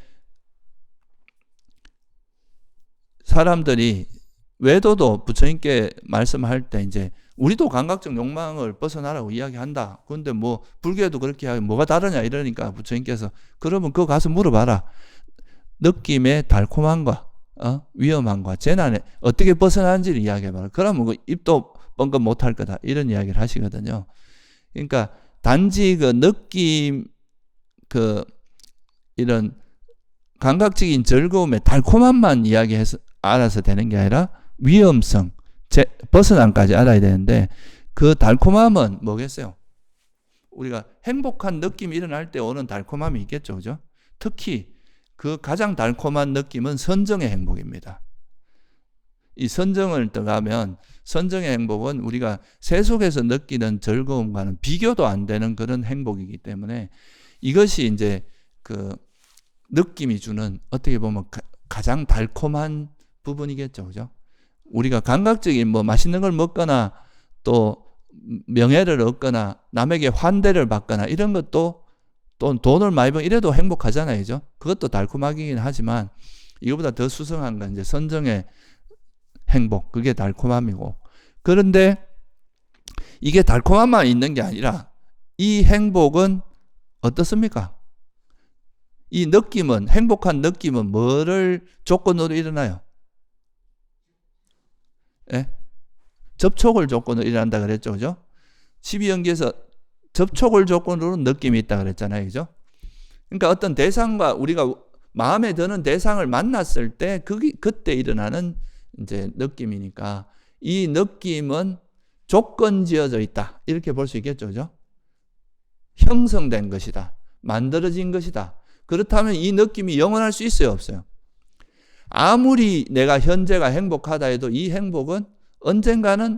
사람들이 외도도 부처님께 말씀할 때 이제 우리도 감각적 욕망을 벗어나라고 이야기한다. 그런데 뭐 불교에도 그렇게 하면 뭐가 다르냐 이러니까 부처님께서 그러면 그거 가서 물어봐라. 느낌의 달콤함과 위험함과 재난에 어떻게 벗어나는지를 이야기해봐라. 그러면 그 입도 뻥끗 못할 거다. 이런 이야기를 하시거든요. 그러니까 단지 그 느낌 이런 감각적인 즐거움의 달콤함만 이야기해서 알아서 되는 게 아니라 위험성, 벗어남까지 알아야 되는데 그 달콤함은 뭐겠어요? 우리가 행복한 느낌이 일어날 때 오는 달콤함이 있겠죠. 그죠? 특히 그 가장 달콤한 느낌은 선정의 행복입니다. 이 선정을 떠가면 선정의 행복은 우리가 세속에서 느끼는 즐거움과는 비교도 안 되는 그런 행복이기 때문에 이것이 이제 그 느낌이 주는 어떻게 보면 가장 달콤한 부분이겠죠. 그죠? 우리가 감각적인 뭐 맛있는 걸 먹거나 또 명예를 얻거나 남에게 환대를 받거나 이런 것도 또 돈을 많이 벌 이래도 행복하잖아요. 그죠? 그것도 달콤하긴 하지만 이거보다 더 수성한 건 이제 선정의 행복, 그게 달콤함이고. 그런데 이게 달콤함만 있는 게 아니라 이 행복은 어떻습니까? 이 느낌은, 행복한 느낌은 뭐를 조건으로 일어나요? 예? 접촉을 조건으로 일어난다 그랬죠. 그죠? 12연기에서 접촉을 조건으로 느낌이 있다 그랬잖아요. 그죠? 그러니까 어떤 대상과 우리가 마음에 드는 대상을 만났을 때 그때 일어나는 이제 느낌이니까 이 느낌은 조건지어져 있다. 이렇게 볼 수 있겠죠. 그죠? 형성된 것이다. 만들어진 것이다. 그렇다면 이 느낌이 영원할 수 있어요? 없어요? 아무리 내가 현재가 행복하다 해도 이 행복은 언젠가는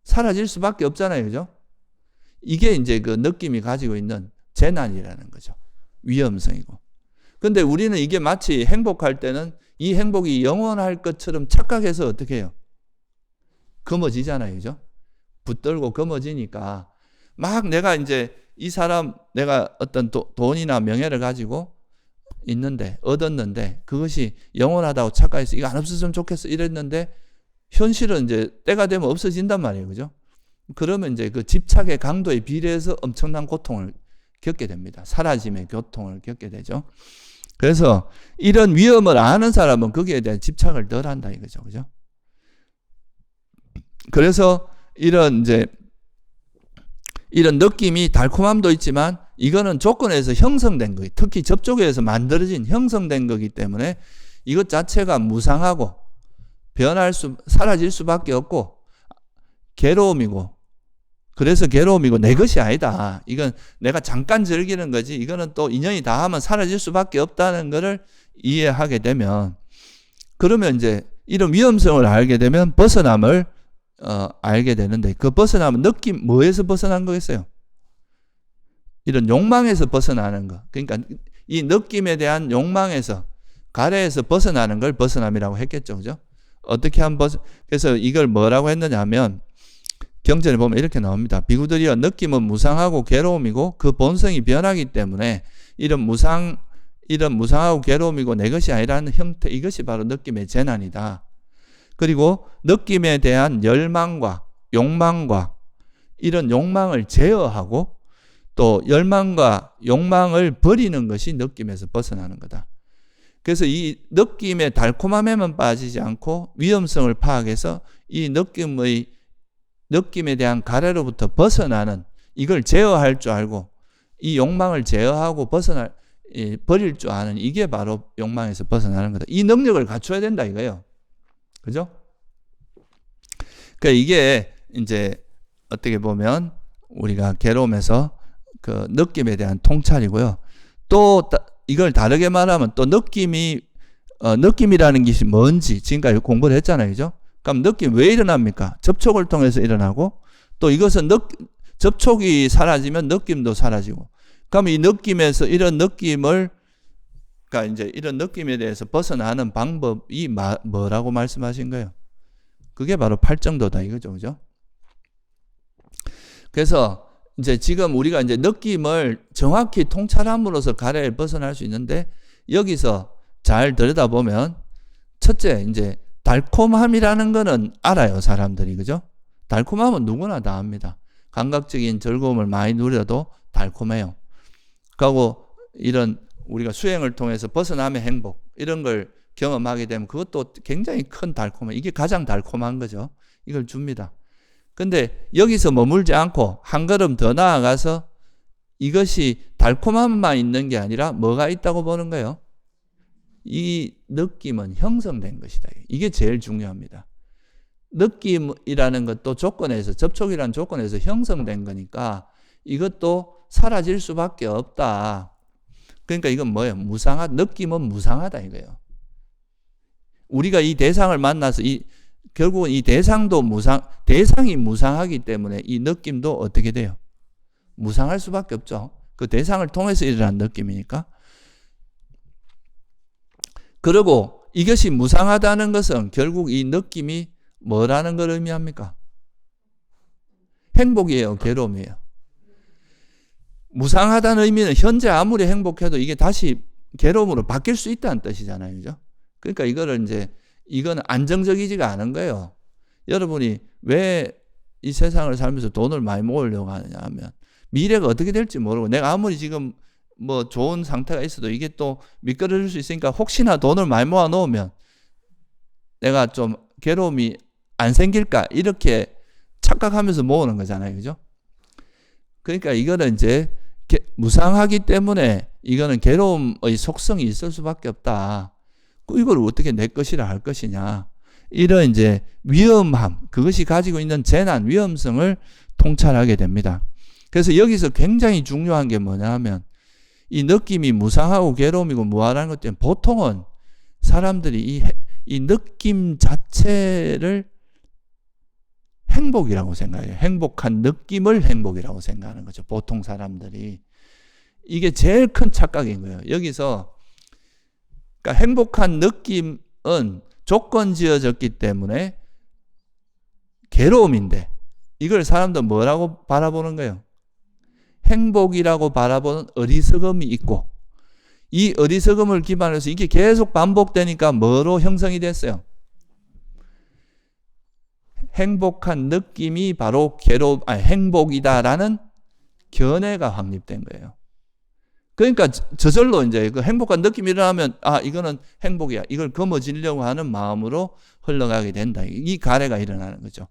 사라질 수밖에 없잖아요. 그죠? 이게 이제 그 느낌이 가지고 있는 재난이라는 거죠. 위험성이고. 근데 우리는 이게 마치 행복할 때는 이 행복이 영원할 것처럼 착각해서 어떻게 해요? 검어지잖아요. 그죠? 붙들고 검어지니까 막 내가 이제 이 사람 내가 어떤 돈이나 명예를 가지고 있는데 얻었는데 그것이 영원하다고 착각해서 이거 안 없어졌으면 좋겠어 이랬는데 현실은 이제 때가 되면 없어진단 말이에요. 그죠? 그러면 이제 그 집착의 강도에 비례해서 엄청난 고통을 겪게 됩니다. 사라짐의 고통을 겪게 되죠. 그래서 이런 위험을 아는 사람은 거기에 대한 집착을 덜 한다 이거죠. 그죠? 그래서 이런 느낌이 달콤함도 있지만 이거는 조건에서 형성된 거예요. 특히 접촉에서 만들어진 형성된 거기 때문에 이것 자체가 무상하고 사라질 수밖에 없고 괴로움이고 그래서 괴로움이고 내 것이 아니다. 이건 내가 잠깐 즐기는 거지 이거는 또 인연이 닿으면 사라질 수밖에 없다는 것을 이해하게 되면 그러면 이제 이런 위험성을 알게 되면 벗어남을 알게 되는데 그 벗어남은 느낌 뭐에서 벗어난 거겠어요? 이런 욕망에서 벗어나는 거. 그러니까 이 느낌에 대한 욕망에서 가래에서 벗어나는 걸 벗어남이라고 했겠죠. 그죠? 어떻게 한번 그래서 이걸 뭐라고 했느냐 하면 경전에 보면 이렇게 나옵니다. 비구들이여 느낌은 무상하고 괴로움이고 그 본성이 변하기 때문에 이런 무상하고 괴로움이고 내 것이 아니라는 형태, 이것이 바로 느낌의 재난이다. 그리고 느낌에 대한 열망과 욕망과 이런 욕망을 제어하고 또 열망과 욕망을 버리는 것이 느낌에서 벗어나는 거다. 그래서 이 느낌의 달콤함에만 빠지지 않고 위험성을 파악해서 이 느낌에 대한 가래로부터 벗어나는, 이걸 제어할 줄 알고 이 욕망을 제어하고 버릴 줄 아는, 이게 바로 욕망에서 벗어나는 거다. 이 능력을 갖춰야 된다 이거예요. 그죠? 그러니까 이게 이제 어떻게 보면 우리가 괴로움에서 그 느낌에 대한 통찰이고요. 또 이걸 다르게 말하면 또 느낌이라는 것이 뭔지 지금까지 공부를 했잖아요. 그죠? 그럼 느낌 왜 일어납니까? 접촉을 통해서 일어나고, 또 이것은 접촉이 사라지면 느낌도 사라지고, 그럼 이 느낌에서 이런 느낌에 대해서 벗어나는 방법이 뭐라고 말씀하신 거예요? 그게 바로 팔정도다 이거죠. 그죠? 그래서 이제 지금 우리가 이제 느낌을 정확히 통찰함으로써 가래를 벗어날 수 있는데, 여기서 잘 들여다보면 첫째 이제 달콤함이라는 거는 알아요, 사람들이. 그죠? 달콤함은 누구나 다 압니다. 감각적인 즐거움을 많이 누려도 달콤해요. 그리고 이런 우리가 수행을 통해서 벗어남의 행복, 이런 걸 경험하게 되면 그것도 굉장히 큰 달콤함, 이게 가장 달콤한 거죠. 이걸 줍니다. 근데 여기서 머물지 않고 한 걸음 더 나아가서 이것이 달콤함만 있는 게 아니라 뭐가 있다고 보는 거예요? 이 느낌은 형성된 것이다. 이게 제일 중요합니다. 느낌이라는 것도 접촉이라는 조건에서 형성된 거니까 이것도 사라질 수밖에 없다. 그러니까 이건 뭐예요? 느낌은 무상하다 이거예요. 우리가 이 대상을 만나서 결국은 이 대상이 무상하기 때문에 이 느낌도 어떻게 돼요? 무상할 수밖에 없죠. 그 대상을 통해서 일어난 느낌이니까. 그리고 이것이 무상하다는 것은 결국 이 느낌이 뭐라는 걸 의미합니까? 행복이에요, 괴로움이에요? 무상하다는 의미는 현재 아무리 행복해도 이게 다시 괴로움으로 바뀔 수 있다는 뜻이잖아요. 그죠? 그러니까 이거는 안정적이지가 않은 거예요. 여러분이 왜 이 세상을 살면서 돈을 많이 모으려고 하느냐 하면 미래가 어떻게 될지 모르고, 내가 아무리 지금 뭐 좋은 상태가 있어도 이게 또 미끄러질 수 있으니까 혹시나 돈을 많이 모아 놓으면 내가 좀 괴로움이 안 생길까, 이렇게 착각하면서 모으는 거잖아요. 그죠? 그러니까 이거는 이제 무상하기 때문에 이거는 괴로움의 속성이 있을 수밖에 없다. 이걸 어떻게 내 것이라 할 것이냐. 이런 이제 위험함, 그것이 가지고 있는 재난, 위험성을 통찰하게 됩니다. 그래서 여기서 굉장히 중요한 게 뭐냐 하면 이 느낌이 무상하고 괴로움이고 무한하는 것 때문에 보통은 사람들이 이 느낌 자체를 행복이라고 생각해요. 행복한 느낌을 행복이라고 생각하는 거죠. 보통 사람들이. 이게 제일 큰 착각인 거예요. 여기서 그러니까 행복한 느낌은 조건 지어졌기 때문에 괴로움인데, 이걸 사람들은 뭐라고 바라보는 거예요? 행복이라고 바라보는 어리석음이 있고, 이 어리석음을 기반으로 해서 이게 계속 반복되니까 뭐로 형성이 됐어요? 행복한 느낌이 바로 행복이다라는 견해가 확립된 거예요. 그러니까 저절로 이제 그 행복한 느낌이 일어나면 이거는 행복이야, 이걸 거머쥐려고 하는 마음으로 흘러가게 된다. 이 가래가 일어나는 거죠.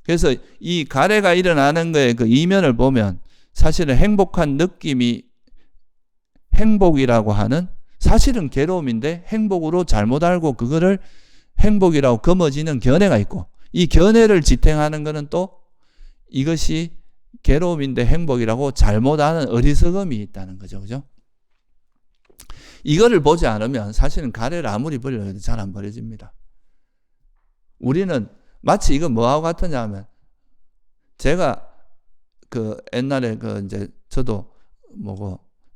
그래서 이 가래가 일어나는 거에 그 이면을 보면 사실은 행복한 느낌이 행복이라고 하는, 사실은 괴로움인데 행복으로 잘못 알고 그거를 행복이라고 거머쥐는 견해가 있고, 이 견해를 지탱하는 것은 또 이것이 괴로움인데 행복이라고 잘못 아는 어리석음이 있다는 거죠. 그죠? 이거를 보지 않으면 사실은 가래를 아무리 버리려고 해도 잘 안 버려집니다. 우리는 마치 이거 뭐하고 같으냐 하면, 제가 옛날에 저도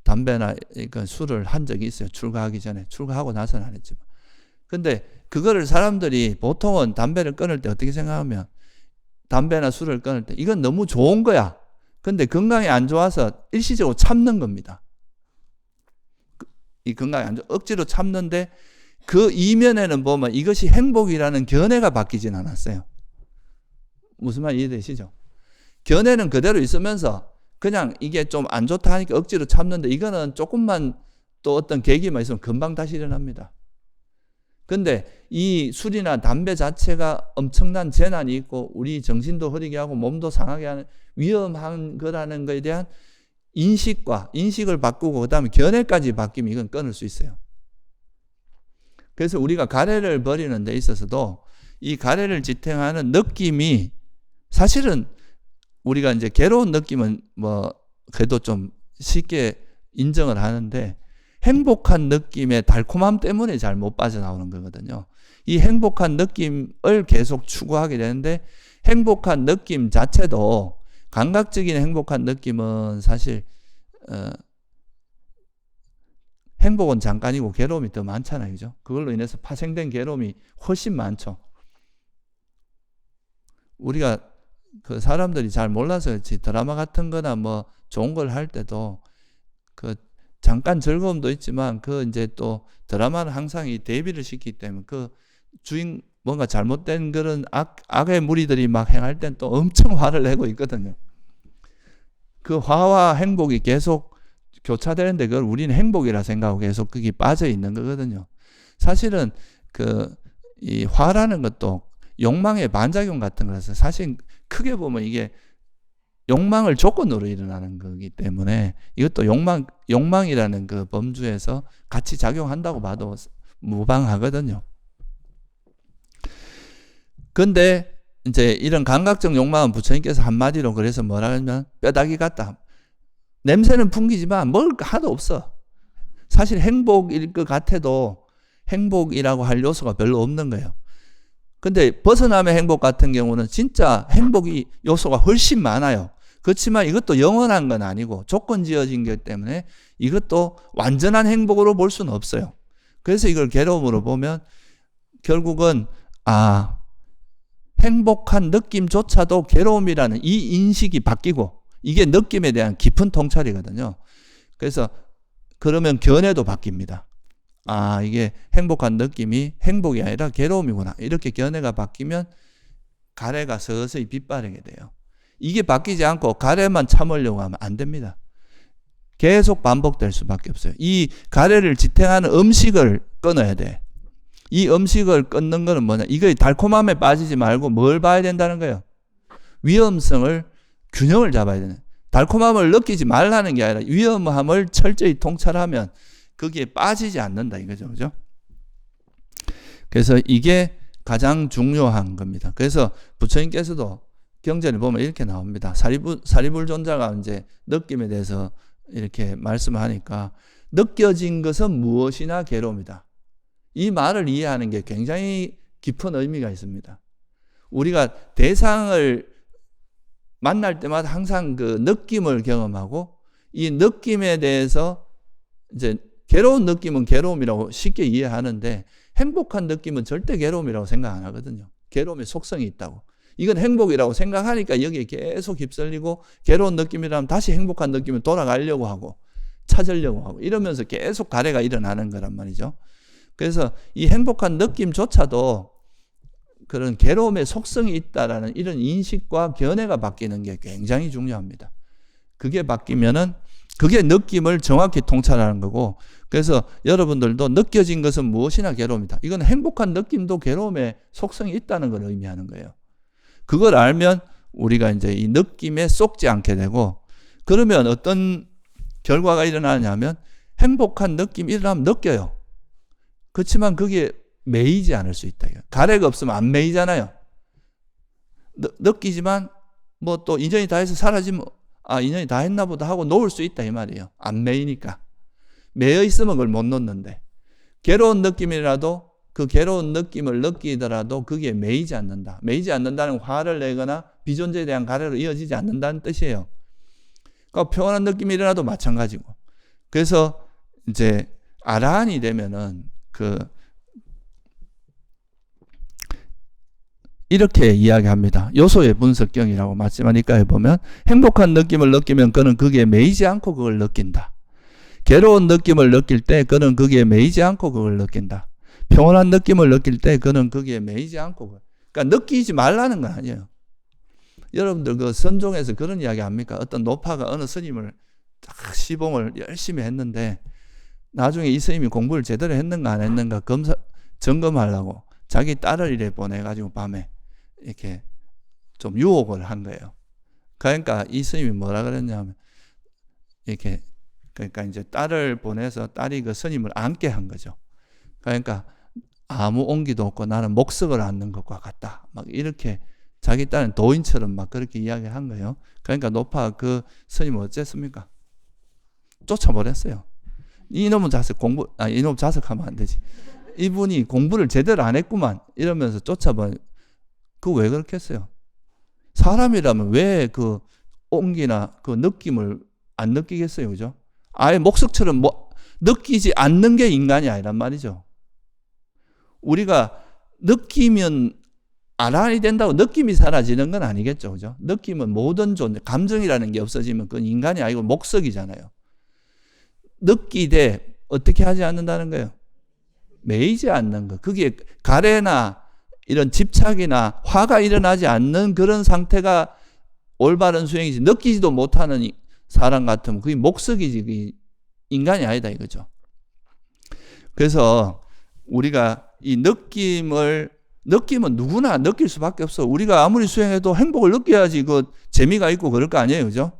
담배나 술을 한 적이 있어요. 출가하기 전에. 출가하고 나서는 안 했지만. 근데 그거를 사람들이 보통은 담배를 끊을 때 어떻게 생각하면 담배나 술을 끊을 때 이건 너무 좋은 거야. 근데 건강에 안 좋아서 일시적으로 참는 겁니다. 이 건강에 안 좋아 억지로 참는데 그 이면에는 보면 이것이 행복이라는 견해가 바뀌진 않았어요. 무슨 말 이해되시죠? 견해는 그대로 있으면서 그냥 이게 좀 안 좋다 하니까 억지로 참는데 이거는 조금만 또 어떤 계기만 있으면 금방 다시 일어납니다. 근데 이 술이나 담배 자체가 엄청난 재난이 있고 우리 정신도 흐리게 하고 몸도 상하게 하는 위험한 거라는 것에 대한 인식을 바꾸고 그다음에 견해까지 바뀌면 이건 끊을 수 있어요. 그래서 우리가 가래를 버리는 데 있어서도 이 가래를 지탱하는 느낌이 사실은 우리가 이제 괴로운 느낌은 뭐 그래도 좀 쉽게 인정을 하는데 행복한 느낌의 달콤함 때문에 잘 못 빠져나오는 거거든요. 이 행복한 느낌을 계속 추구하게 되는데 행복한 느낌 자체도 감각적인 행복한 느낌은 사실 행복은 잠깐이고 괴로움이 더 많잖아요. 그죠? 그걸로 인해서 파생된 괴로움이 훨씬 많죠. 우리가 그 사람들이 잘 몰라서 그렇지 드라마 같은 거나 뭐 좋은 걸 할 때도 그 잠깐 즐거움도 있지만 그 이제 또 드라마는 항상 이 대비를 시키기 때문에 그 주인 뭔가 잘못된 그런 악의 무리들이 막 행할 땐 또 엄청 화를 내고 있거든요. 그 화와 행복이 계속 교차되는데 그걸 우리는 행복이라 생각하고 계속 거기 빠져 있는 거거든요. 사실은 이 화라는 것도 욕망의 반작용 같은 거라서 사실 크게 보면 이게 욕망을 조건으로 일어나는 거기 때문에 이것도 욕망이라는 그 범주에서 같이 작용한다고 봐도 무방하거든요. 근데 이제 이런 감각적 욕망은 부처님께서 한마디로 그래서 뭐라 하면 뼈다귀 같다. 냄새는 풍기지만 먹을 거 하나도 없어. 사실 행복일 것 같아도 행복이라고 할 요소가 별로 없는 거예요. 근데 벗어남의 행복 같은 경우는 진짜 행복이 요소가 훨씬 많아요. 그렇지만 이것도 영원한 건 아니고 조건 지어진 것 때문에 이것도 완전한 행복으로 볼 수는 없어요. 그래서 이걸 괴로움으로 보면 결국은 행복한 느낌조차도 괴로움이라는 이 인식이 바뀌고 이게 느낌에 대한 깊은 통찰이거든요. 그래서 그러면 견해도 바뀝니다. 이게 행복한 느낌이 행복이 아니라 괴로움이구나. 이렇게 견해가 바뀌면 가래가 서서히 빛바라게 돼요. 이게 바뀌지 않고 가래만 참으려고 하면 안 됩니다. 계속 반복될 수밖에 없어요. 이 가래를 지탱하는 음식을 끊어야 돼. 이 음식을 끊는 거는 뭐냐? 이거 달콤함에 빠지지 말고 뭘 봐야 된다는 거예요? 위험성을 균형을 잡아야 되는. 달콤함을 느끼지 말라는 게 아니라 위험함을 철저히 통찰하면 거기에 빠지지 않는다 이거죠. 그죠? 그래서 이게 가장 중요한 겁니다. 그래서 부처님께서도 경전에 보면 이렇게 나옵니다. 사리불존자가 이제 느낌에 대해서 이렇게 말씀하니까 느껴진 것은 무엇이나 괴로움이다. 이 말을 이해하는 게 굉장히 깊은 의미가 있습니다. 우리가 대상을 만날 때마다 항상 그 느낌을 경험하고 이 느낌에 대해서 이제 괴로운 느낌은 괴로움이라고 쉽게 이해하는데 행복한 느낌은 절대 괴로움이라고 생각 안 하거든요. 괴로움의 속성이 있다고. 이건 행복이라고 생각하니까 여기에 계속 휩쓸리고 괴로운 느낌이라면 다시 행복한 느낌을 돌아가려고 하고 찾으려고 하고 이러면서 계속 가래가 일어나는 거란 말이죠. 그래서 이 행복한 느낌조차도 그런 괴로움의 속성이 있다라는 이런 인식과 견해가 바뀌는 게 굉장히 중요합니다. 그게 바뀌면은 그게 느낌을 정확히 통찰하는 거고 그래서 여러분들도 느껴진 것은 무엇이나 괴로움이다. 이건 행복한 느낌도 괴로움의 속성이 있다는 걸 의미하는 거예요. 그걸 알면 우리가 이제 이 느낌에 쏙지 않게 되고 그러면 어떤 결과가 일어나냐면 행복한 느낌이 일어나면 느껴요. 그렇지만 그게 매이지 않을 수 있다. 가래가 없으면 안 매이잖아요. 느끼지만 뭐 또 인연이 다 해서 사라지면 인연이 다 했나 보다 하고 놓을 수 있다 이 말이에요. 안 매이니까. 매여 있으면 그걸 못 놓는데 괴로운 느낌이라도 그 괴로운 느낌을 느끼더라도 그게 매이지 않는다. 매이지 않는다는 화를 내거나 비존재에 대한 가래로 이어지지 않는다는 뜻이에요. 그러니까 평온한 느낌이 일어나도 마찬가지고. 그래서 이제 아라한이 되면은 이렇게 이야기합니다. 요소의 분석경이라고 마지막에 보면 행복한 느낌을 느끼면 그는 거기에 매이지 않고 그걸 느낀다. 괴로운 느낌을 느낄 때 그는 거기에 매이지 않고 그걸 느낀다. 평온한 느낌을 느낄 때 그는 거기에 매이지 않고 그러니까 느끼지 말라는 건 아니에요. 여러분들 그 선종에서 그런 이야기 합니까? 어떤 노파가 어느 스님을 딱 시봉을 열심히 했는데 나중에 이 스님이 공부를 제대로 했는가 안 했는가 점검하려고 자기 딸을 이래 보내가지고 밤에 이렇게 좀 유혹을 한 거예요. 그러니까 이 스님이 뭐라 그랬냐면 이렇게 그러니까 이제 딸을 보내서 딸이 그 스님을 안게 한 거죠. 그러니까 아무 온기도 없고 나는 목석을 앉는 것과 같다. 막 이렇게 자기 딸은 도인처럼 막 그렇게 이야기한 거예요. 그러니까 노파 그 스님은 어쨌습니까? 쫓아버렸어요. 이놈은 이놈 자석하면 안 되지. 이분이 공부를 제대로 안 했구만. 이러면서 쫓아버려. 그거 왜 그렇게 했어요? 사람이라면 왜 그 온기나 그 느낌을 안 느끼겠어요? 그죠? 아예 목석처럼 느끼지 않는 게 인간이 아니란 말이죠. 우리가 느끼면 알아야 된다고 느낌이 사라지는 건 아니겠죠. 그죠? 느낌은 모든 존재, 감정이라는 게 없어지면 그건 인간이 아니고 목석이잖아요. 느끼되 어떻게 하지 않는다는 거예요? 매이지 않는 거. 그게 가래나 이런 집착이나 화가 일어나지 않는 그런 상태가 올바른 수행이지. 느끼지도 못하는 사람 같으면 그게 목석이지. 그게 인간이 아니다 이거죠. 그래서 우리가 이 느낌은 누구나 느낄 수밖에 없어. 우리가 아무리 수행해도 행복을 느껴야지 그 재미가 있고 그럴 거 아니에요. 그죠?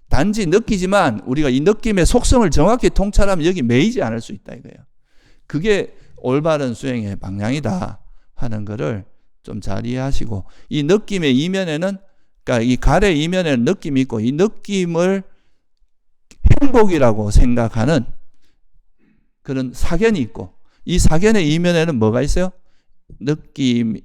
단지 느끼지만 우리가 이 느낌의 속성을 정확히 통찰하면 여기 매이지 않을 수 있다 이거예요. 그게 올바른 수행의 방향이다 하는 거를 좀 잘 이해하시고, 이 느낌의 이면에는, 그러니까 이 가래 이면에는 느낌이 있고 이 느낌을 행복이라고 생각하는 그런 사견이 있고, 이 사견의 이면에는 뭐가 있어요? 느낌을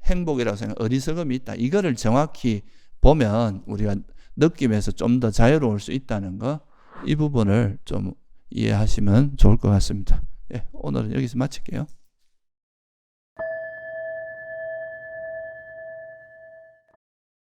행복이라고 생각, 어리석음이 있다. 이거를 정확히 보면 우리가 느낌에서 좀 더 자유로울 수 있다는 거, 이 부분을 좀 이해하시면 좋을 것 같습니다. 예, 오늘은 여기서 마칠게요.